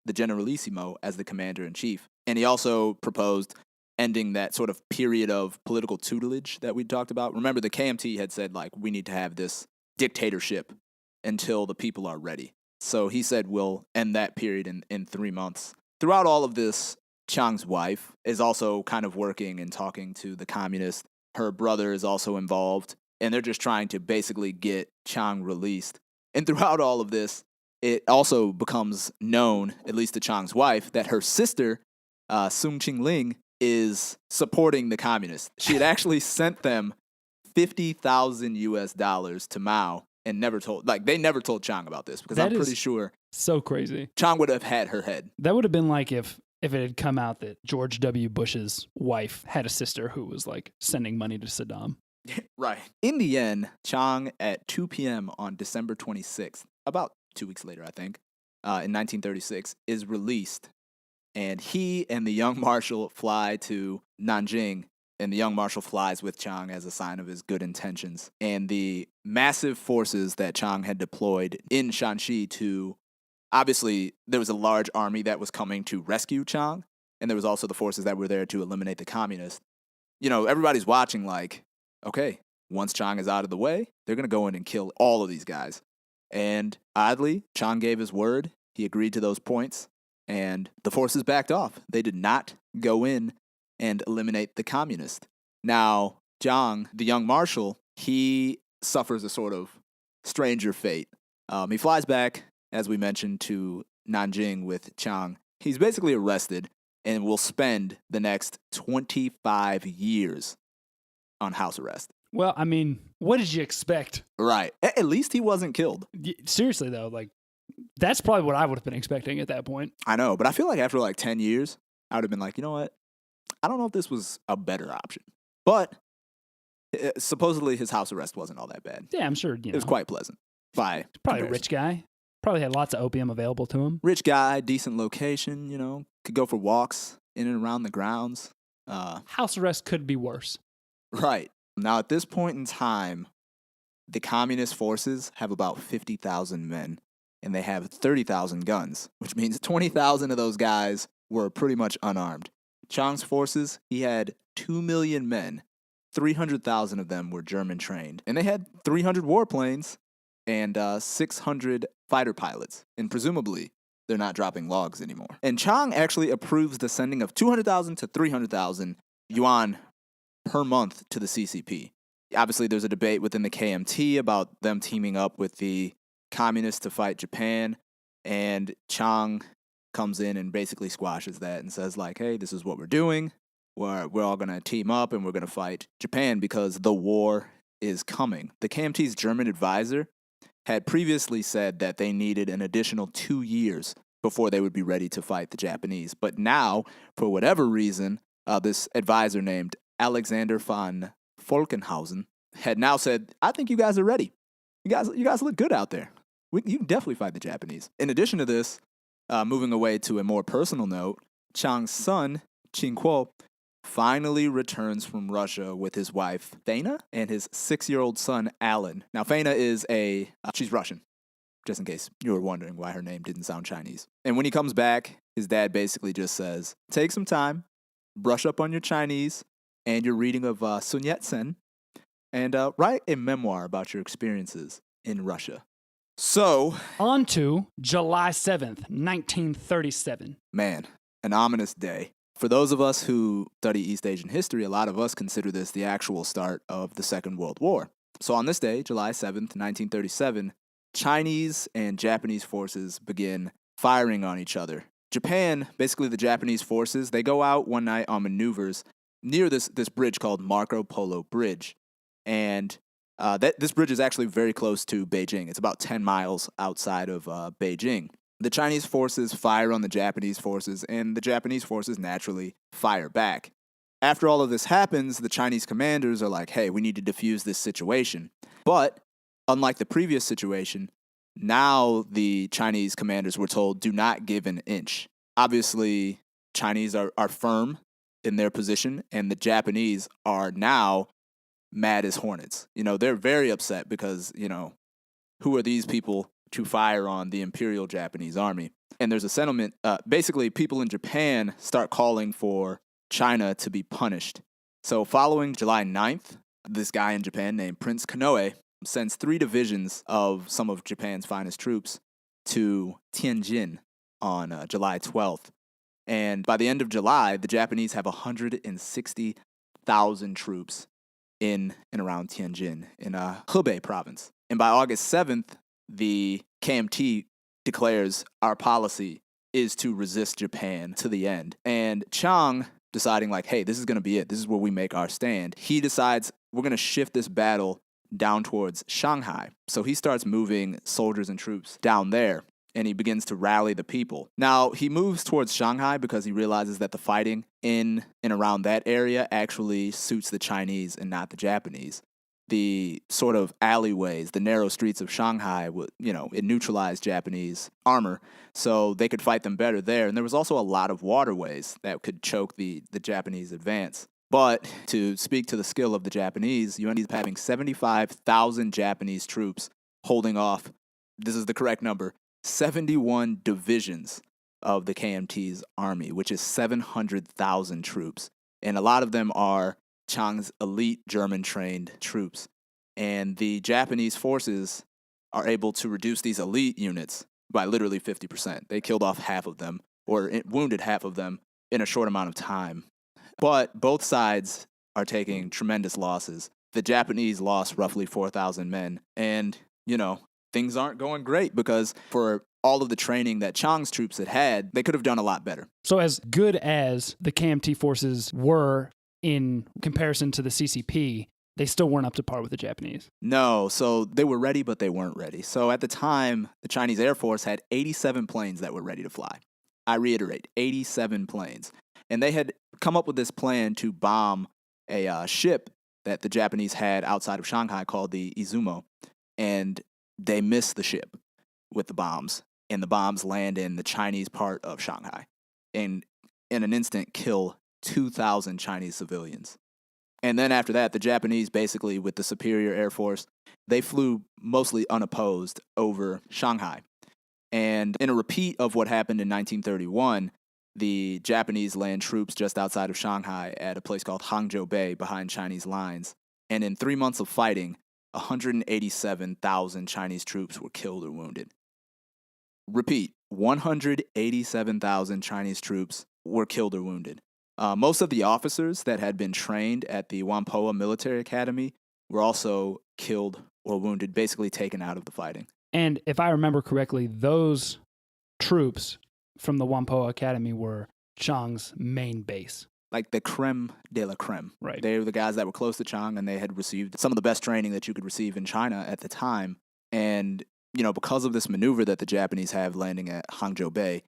the Generalissimo, as the commander-in-chief. And he also proposed ending that sort of period of political tutelage that we talked about. Remember, the KMT had said, like, we need to have this dictatorship until the people are ready. So he said, we'll end that period in 3 months. Throughout all of this, Chiang's wife is also kind of working and talking to the communists. Her brother is also involved, and they're just trying to basically get Chiang released. And throughout all of this, it also becomes known, at least to Chiang's wife, that her sister, Sung Ching-ling, is supporting the communists. She had actually sent them $50,000 to Mao and they never told Chiang about this, because I'm pretty sure
so crazy.
Chiang would have had her head.
That would have been like if it had come out that George W. Bush's wife had a sister who was like sending money to Saddam.
Right. In the end, Chiang at 2 p.m. on December 26th, about 2 weeks later, I think, in 1936, is released. And he and the Young Marshal fly to Nanjing, and the Young Marshal flies with Chiang as a sign of his good intentions. And the massive forces that Chiang had deployed in Shanxi obviously, there was a large army that was coming to rescue Chiang, and there was also the forces that were there to eliminate the communists. Everybody's watching like, okay, once Chiang is out of the way, they're going to go in and kill all of these guys. And oddly, Chiang gave his word. He agreed to those points, and the forces backed off. They did not go in and eliminate the communists. Now, Chiang, the Young Marshal, he suffers a sort of stranger fate. He flies back, as we mentioned, to Nanjing with Chiang. He's basically arrested and will spend the next 25 years on house arrest.
Well, I mean, what did you expect?
Right. At least he wasn't killed.
Seriously, though, like, that's probably what I would have been expecting at that point.
I know, but I feel like after like 10 years, I would have been like, you know what? I don't know if this was a better option. But supposedly his house arrest wasn't all that bad.
Yeah, I'm sure,
It was quite pleasant.
Probably comparison. A rich guy. Probably had lots of opium available to him.
Rich guy, decent location, could go for walks in and around the grounds.
House arrest could be worse.
Right. Now, at this point in time, the communist forces have about 50,000 men, and they have 30,000 guns, which means 20,000 of those guys were pretty much unarmed. Chiang's forces, he had 2 million men. 300,000 of them were German-trained, and they had 300 warplanes and 600 fighter pilots, and presumably they're not dropping logs anymore. And Chiang actually approves the sending of 200,000 to 300,000 yuan per month to the CCP. Obviously, there's a debate within the KMT about them teaming up with the communists to fight Japan, and Chiang comes in and basically squashes that and says, like, hey, this is what we're doing. We're all going to team up and we're going to fight Japan because the war is coming. The KMT's German advisor had previously said that they needed an additional 2 years before they would be ready to fight the Japanese. But now, for whatever reason, this advisor named Alexander von Falkenhausen had now said, I think you guys are ready. You guys look good out there. You can definitely fight the Japanese. In addition to this, moving away to a more personal note, Chiang's son, Ching-kuo, finally returns from Russia with his wife, Faina, and his 6-year-old son, Alan. Now, Faina is she's Russian, just in case you were wondering why her name didn't sound Chinese. And when he comes back, his dad basically just says, take some time, brush up on your Chinese and your reading of Sun Yat-sen, and write a memoir about your experiences in Russia. So,
on to July 7th, 1937.
Man, an ominous day. For those of us who study East Asian history, a lot of us consider this the actual start of the Second World War. So on this day, July 7th, 1937, Chinese and Japanese forces begin firing on each other. Japan, basically the Japanese forces, they go out one night on maneuvers near this bridge called Marco Polo Bridge. And this bridge is actually very close to Beijing. It's about 10 miles outside of Beijing. The Chinese forces fire on the Japanese forces, and the Japanese forces naturally fire back. After all of this happens, the Chinese commanders are like, hey, we need to defuse this situation. But, unlike the previous situation, Now the Chinese commanders were told, do not give an inch. Obviously, Chinese are firm in their position, and the Japanese are now mad as hornets. They're very upset because, who are these people to fire on the Imperial Japanese Army? And there's a sentiment, basically people in Japan start calling for China to be punished. So following July 9th, this guy in Japan named Prince Konoe sends 3 divisions of some of Japan's finest troops to Tianjin on July 12th. And by the end of July, the Japanese have 160,000 troops in and around Tianjin in Hebei province. And by August 7th, the KMT declares our policy is to resist Japan to the end. And Chiang, deciding like, hey, this is going to be it. This is where we make our stand. He decides we're going to shift this battle down towards Shanghai. So he starts moving soldiers and troops down there, and he begins to rally the people. Now, he moves towards Shanghai because he realizes that the fighting in and around that area actually suits the Chinese and not the Japanese. The sort of alleyways, the narrow streets of Shanghai, it neutralized Japanese armor, so they could fight them better there. And there was also a lot of waterways that could choke the Japanese advance. But to speak to the skill of the Japanese, you end up having 75,000 Japanese troops holding off, this is the correct number, 71 divisions of the KMT's army, which is 700,000 troops. And a lot of them are Chiang's elite German-trained troops. And the Japanese forces are able to reduce these elite units by literally 50%. They killed off half of them, or wounded half of them, in a short amount of time. But both sides are taking tremendous losses. The Japanese lost roughly 4,000 men. And, things aren't going great because for all of the training that Chiang's troops had, they could have done a lot better.
So as good as the KMT forces were in comparison to the CCP, they still weren't up to par with the Japanese.
No, so they were ready, but they weren't ready. So at the time, the Chinese Air Force had 87 planes that were ready to fly. I reiterate, 87 planes. And they had come up with this plan to bomb a ship that the Japanese had outside of Shanghai called the Izumo. And they missed the ship with the bombs. And the bombs land in the Chinese part of Shanghai. And in an instant, kill 2,000 Chinese civilians. And then after that, the Japanese, basically with the superior air force, they flew mostly unopposed over Shanghai. And in a repeat of what happened in 1931, the Japanese land troops just outside of Shanghai at a place called Hangzhou Bay behind Chinese lines. And in 3 months of fighting, 187,000 Chinese troops were killed or wounded. Repeat, 187,000 Chinese troops were killed or wounded. Most of the officers that had been trained at the Whampoa Military Academy were also killed or wounded, basically taken out of the fighting.
And if I remember correctly, those troops from the Whampoa Academy were Chiang's main base.
Like the creme de la creme.
Right.
They were the guys that were close to Chiang, and they had received some of the best training that you could receive in China at the time. And, because of this maneuver that the Japanese have landing at Hangzhou Bay,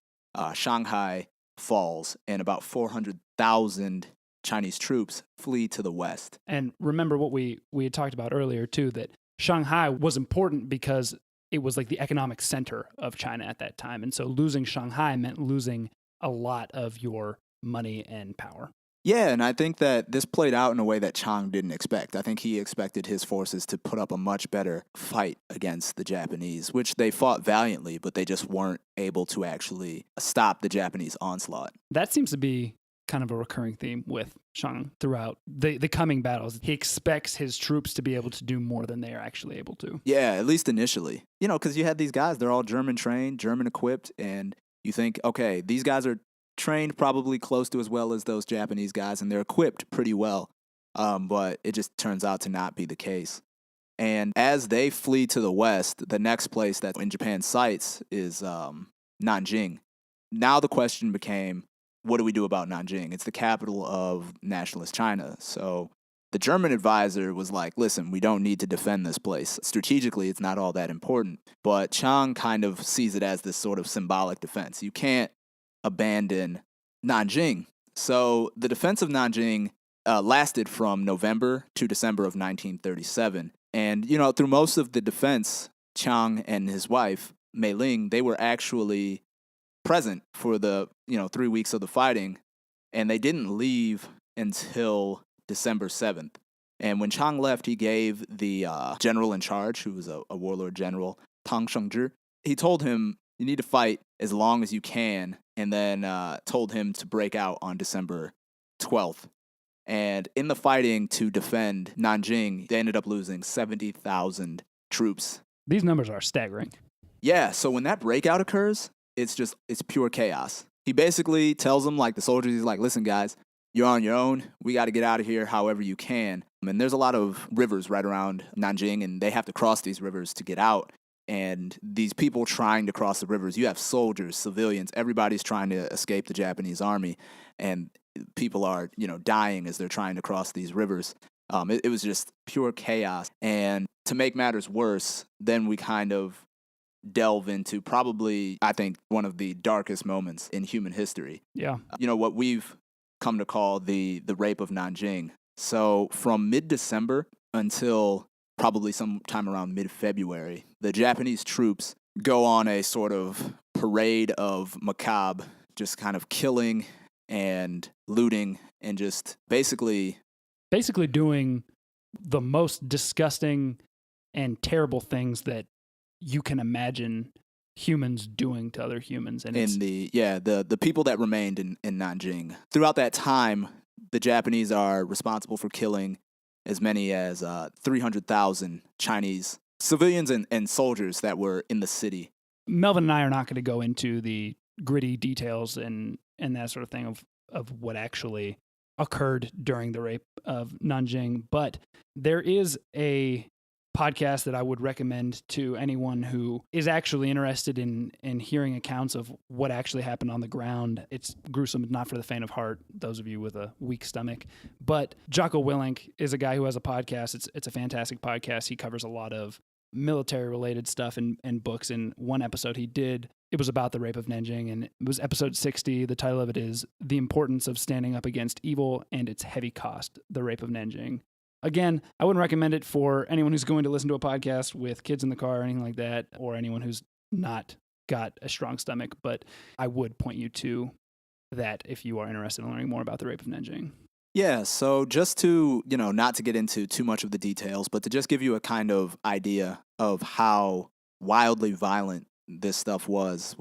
Shanghai falls, and about 400,000 Chinese troops flee to the west.
And remember what we had talked about earlier, too, that Shanghai was important because it was like the economic center of China at that time. And so losing Shanghai meant losing a lot of your money and power.
Yeah, and I think that this played out in a way that Chiang didn't expect. I think he expected his forces to put up a much better fight against the Japanese, which they fought valiantly, but they just weren't able to actually stop the Japanese onslaught.
That seems to be kind of a recurring theme with Chiang throughout the coming battles. He expects his troops to be able to do more than they are actually able to.
Yeah, at least initially. Because you had these guys, they're all German trained, German equipped, and you think, okay, these guys are trained probably close to as well as those Japanese guys, and they're equipped pretty well. But it just turns out to not be the case. And as they flee to the west, the next place that in Japan's sights is Nanjing. Now the question became, what do we do about Nanjing? It's the capital of nationalist China. So the German advisor was like, listen, we don't need to defend this place. Strategically, it's not all that important. But Chiang kind of sees it as this sort of symbolic defense. You can't abandon Nanjing. So the defense of Nanjing lasted from November to December of 1937. And, through most of the defense, Chiang and his wife, Mei Ling, they were actually present for the 3 weeks of the fighting, and they didn't leave until December 7th. And when Chiang left, he gave the general in charge, who was a warlord general, Tang Shengzhi, he told him, you need to fight as long as you can, and then told him to break out on December 12th. And in the fighting to defend Nanjing, they ended up losing 70,000 troops.
These numbers are staggering.
Yeah, so when that breakout occurs, it's pure chaos. He basically tells them, like, the soldiers, he's like, listen, guys, you're on your own. We got to get out of here however you can. And there's a lot of rivers right around Nanjing, and they have to cross these rivers to get out. And these people trying to cross the rivers, you have soldiers, civilians, everybody's trying to escape the Japanese army. And people are, dying as they're trying to cross these rivers. It was just pure chaos. And to make matters worse, then we kind of delve into probably, I think, one of the darkest moments in human history.
Yeah.
What we've come to call the Rape of Nanjing. So from mid-December until probably sometime around mid-February, the Japanese troops go on a sort of parade of macabre, just kind of killing and looting and just basically
doing the most disgusting and terrible things that you can imagine humans doing to other humans. And
the people that remained in Nanjing. Throughout that time, the Japanese are responsible for killing as many as 300,000 Chinese civilians and soldiers that were in the city.
Melvin and I are not going to go into the gritty details and that sort of thing of what actually occurred during the Rape of Nanjing, but there is a podcast that I would recommend to anyone who is actually interested in hearing accounts of what actually happened on the ground. It's gruesome, not for the faint of heart, those of you with a weak stomach. But Jocko Willink is a guy who has a podcast. It's a fantastic podcast. He covers a lot of military-related stuff and books. In one episode he did, it was about the Rape of Nanjing, and it was episode 60. The title of it is The Importance of Standing Up Against Evil and Its Heavy Cost, the Rape of Nanjing. Again, I wouldn't recommend it for anyone who's going to listen to a podcast with kids in the car or anything like that, or anyone who's not got a strong stomach, but I would point you to that if you are interested in learning more about the Rape of Nanjing.
Yeah, so just to, not to get into too much of the details, but to just give you a kind of idea of how wildly violent this stuff was,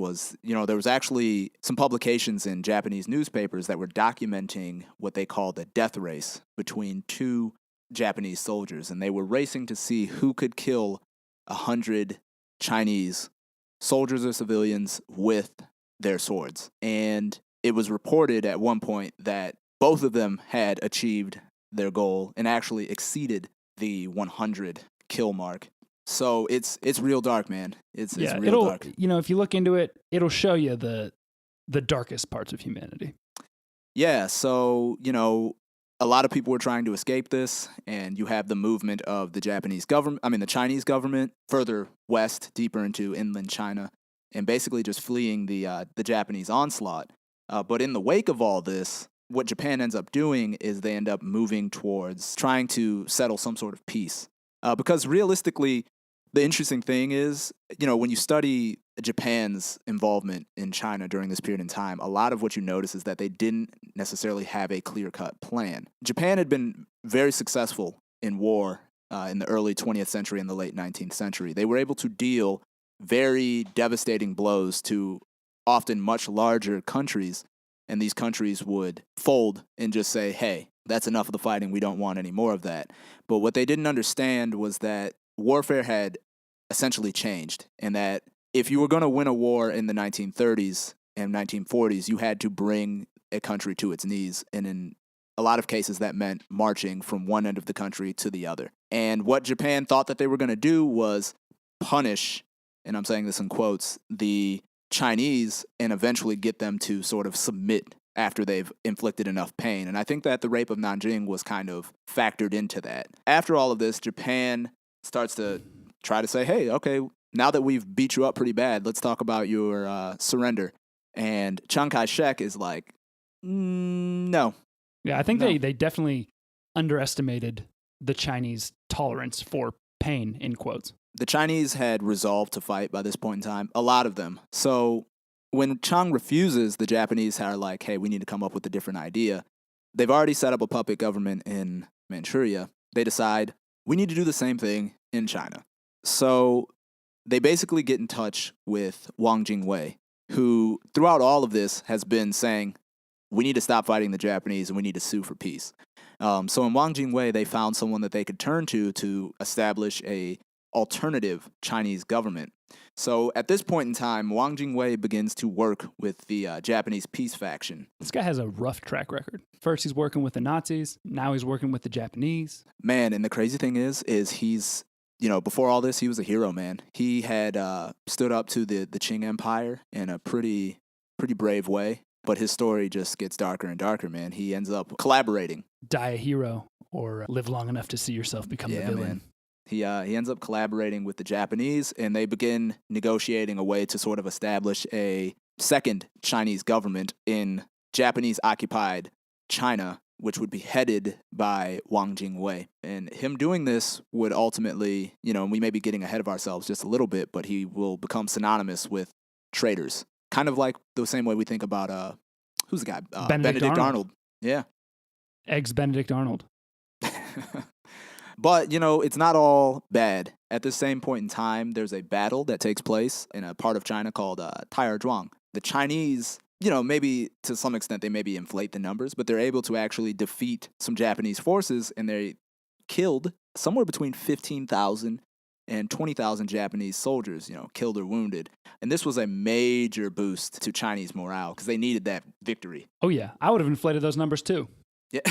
there was actually some publications in Japanese newspapers that were documenting what they call the death race between two Japanese soldiers, and they were racing to see who could kill 100 Chinese soldiers or civilians with their swords. And it was reported at one point that both of them had achieved their goal and actually exceeded the 100 kill mark. So it's real dark, man. It's real dark.
If you look into it, it'll show you the darkest parts of humanity.
Yeah, so, a lot of people were trying to escape this, and you have the movement of the Chinese government further west, deeper into inland China, and basically just fleeing the Japanese onslaught. But in the wake of all this, what Japan ends up doing is they end up moving towards trying to settle some sort of peace. Because realistically, the interesting thing is, when you study Japan's involvement in China during this period in time, a lot of what you notice is that they didn't necessarily have a clear-cut plan. Japan had been very successful in war in the early 20th century and the late 19th century. They were able to deal very devastating blows to often much larger countries, and these countries would fold and just say, hey, that's enough of the fighting, we don't want any more of that. But what they didn't understand was that warfare had essentially changed, and that if you were going to win a war in the 1930s and 1940s, you had to bring a country to its knees, and in a lot of cases that meant marching from one end of the country to the other. And what Japan thought that they were going to do was punish, and I'm saying this in quotes, the Chinese and eventually get them to sort of submit after they've inflicted enough pain. And I think that the Rape of Nanjing was kind of factored into that. After all of this, Japan starts to try to say, hey, okay, now that we've beat you up pretty bad, let's talk about your surrender. And Chiang Kai-shek is like, no.
Yeah, I think they definitely underestimated the Chinese tolerance for pain, in quotes.
the Chinese had resolved to fight by this point in time, a lot of them. So when Chiang refuses, the Japanese are like, hey, we need to come up with a different idea. They've already set up a puppet government in Manchuria. They decide, we need to do the same thing in China. So they basically get in touch with Wang Jingwei, who throughout all of this has been saying, we need to stop fighting the Japanese and we need to sue for peace. So in Wang Jingwei, they found someone that they could turn to establish a alternative Chinese government. So at this point in time, Wang Jingwei begins to work with the Japanese peace faction.
This guy has a rough track record. First, he's working with the Nazis. Now he's working with the Japanese.
Man, and the crazy thing is he's, before all this, he was a hero, man. He had stood up to the Qing Empire in a pretty brave way. But his story just gets darker and darker, man. He ends up collaborating.
Die a hero or live long enough to see yourself become the villain.
Man. He ends up collaborating with the Japanese, and they begin negotiating a way to sort of establish a second Chinese government in Japanese-occupied China, which would be headed by Wang Jingwei. And him doing this would ultimately, we may be getting ahead of ourselves just a little bit, but he will become synonymous with traitors. Kind of like the same way we think about, who's the guy?
Benedict Arnold.
Yeah.
Eggs Benedict Arnold.
But, it's not all bad. At the same point in time, there's a battle that takes place in a part of China called Tai'erzhuang. The Chinese, maybe to some extent they maybe inflate the numbers, but they're able to actually defeat some Japanese forces, and they killed somewhere between 15,000 and 20,000 Japanese soldiers, killed or wounded. And this was a major boost to Chinese morale because they needed that victory.
Oh, yeah. I would have inflated those numbers too.
Yeah.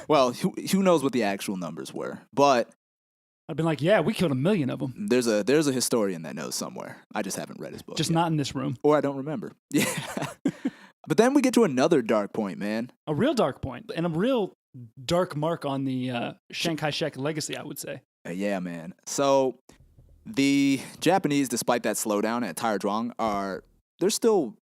Well, who knows what the actual numbers were? But
I've been like, yeah, we killed 1 million of them.
There's a historian that knows somewhere. I just haven't read his book.
Just
yet.
Not in this room.
Or I don't remember. Yeah. But then we get to another dark point, man.
A real dark point. And a real dark mark on the Chiang Kai-shek legacy, I would say.
Yeah, man. So the Japanese, despite that slowdown at Tai'erzhuang, they're still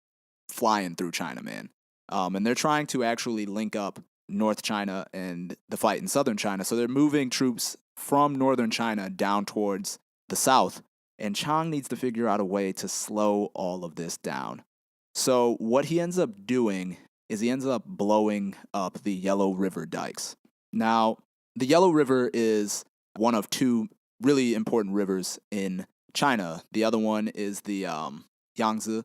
flying through China, man. And they're trying to actually link up North China and the fight in southern China. So they're moving troops from northern China down towards the south. And Chiang needs to figure out a way to slow all of this down. So what he ends up doing is he ends up blowing up the Yellow River dikes. Now, the Yellow River is one of two really important rivers in China. The other one is the Yangtze,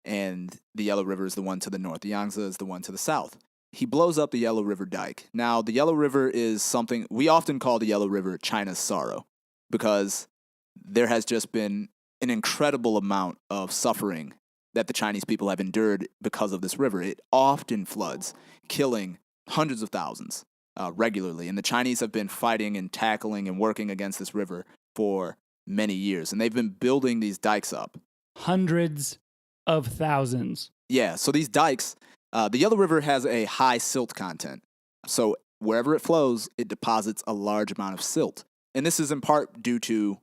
and the Yellow River is the one to the north. The Yangtze is the one to the south. He blows up the Yellow River dike. Now, the Yellow River is something we often call the Yellow River China's sorrow, because there has just been an incredible amount of suffering that the Chinese people have endured because of this river. It often floods, killing hundreds of thousands regularly. And the Chinese have been fighting and tackling and working against this river for many years. And they've been building these dikes up.
Hundreds of thousands.
Yeah, so these dikes, the Yellow River has a high silt content. So wherever it flows, it deposits a large amount of silt. And this is in part due to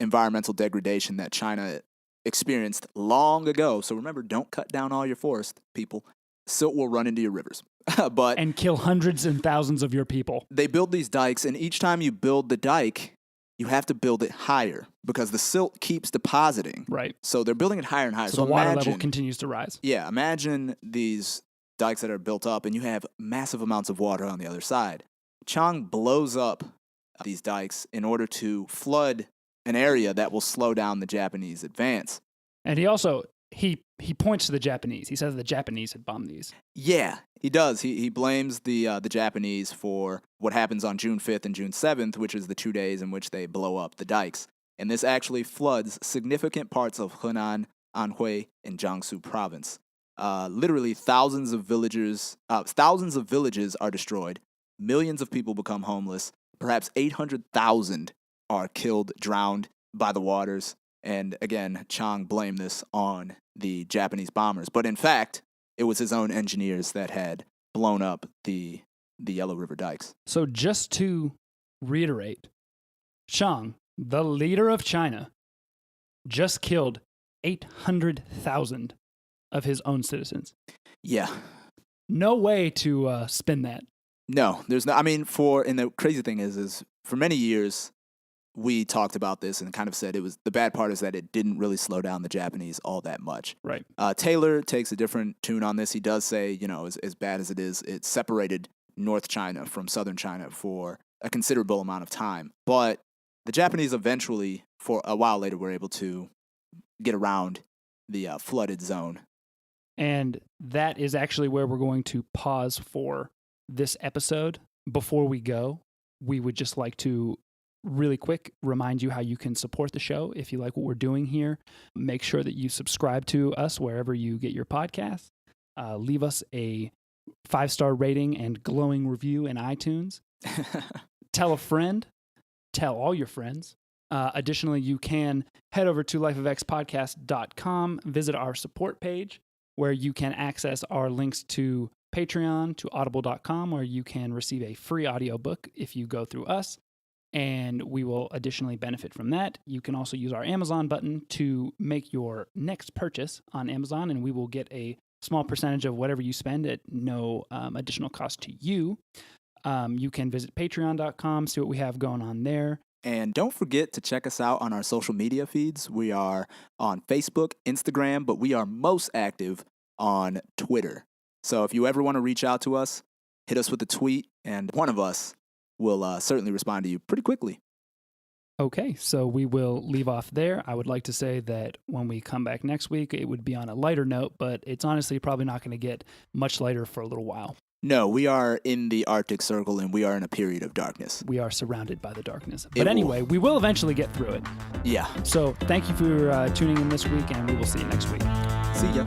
environmental degradation that China experienced long ago. So remember, don't cut down all your forest, people. Silt will run into your rivers.
And kill hundreds and thousands of your people.
They build these dikes, and each time you build the dike, you have to build it higher because the silt keeps depositing.
Right.
So they're building it higher and higher.
So the water level continues to rise.
Yeah, imagine these dikes that are built up, and you have massive amounts of water on the other side. Chiang blows up these dikes in order to flood an area that will slow down the Japanese advance.
And he also, he points to the Japanese. He says the Japanese had bombed these.
Yeah, he does. He blames the Japanese for what happens on June 5th and June 7th, which is the 2 days in which they blow up the dikes. And this actually floods significant parts of Henan, Anhui, and Jiangsu province. Literally thousands of villages are destroyed. Millions of people become homeless. Perhaps 800,000 are killed, drowned by the waters. And again, Chiang blamed this on the Japanese bombers. But in fact, it was his own engineers that had blown up the Yellow River dikes.
So just to reiterate, Chiang, the leader of China, just killed 800,000 of his own citizens.
Yeah.
No way to spin that.
No, there's no. I mean, and the crazy thing is for many years, we talked about this and kind of said the bad part is that it didn't really slow down the Japanese all that much.
Right.
Taylor takes a different tune on this. He does say, as bad as it is, it separated North China from Southern China for a considerable amount of time. But the Japanese eventually, for a while later, were able to get around the flooded zone.
And that is actually where we're going to pause for this episode. Before we go, we would just like to really quick remind you how you can support the show. If you like what we're doing here, make sure that you subscribe to us wherever you get your podcasts. Leave us a 5-star rating and glowing review in iTunes. Tell a friend. Tell all your friends. Additionally, you can head over to lifeofxpodcast.com, visit our support page where you can access our links to Patreon, to audible.com, where you can receive a free audiobook if you go through us, and we will additionally benefit from that. You can also use our Amazon button to make your next purchase on Amazon, and we will get a small percentage of whatever you spend at no additional cost to you. You can visit patreon.com, see what we have going on there.
And don't forget to check us out on our social media feeds. We are on Facebook, Instagram, but we are most active on Twitter. So if you ever want to reach out to us, hit us with a tweet, and one of us will certainly respond to you pretty quickly.
Okay, so we will leave off there. I would like to say that when we come back next week, it would be on a lighter note, but it's honestly probably not going to get much lighter for a little while.
No, we are in the Arctic Circle, and we are in a period of darkness.
We are surrounded by the darkness. But anyway, we will eventually get through it.
Yeah.
So thank you for tuning in this week, and we will see you next week.
See ya.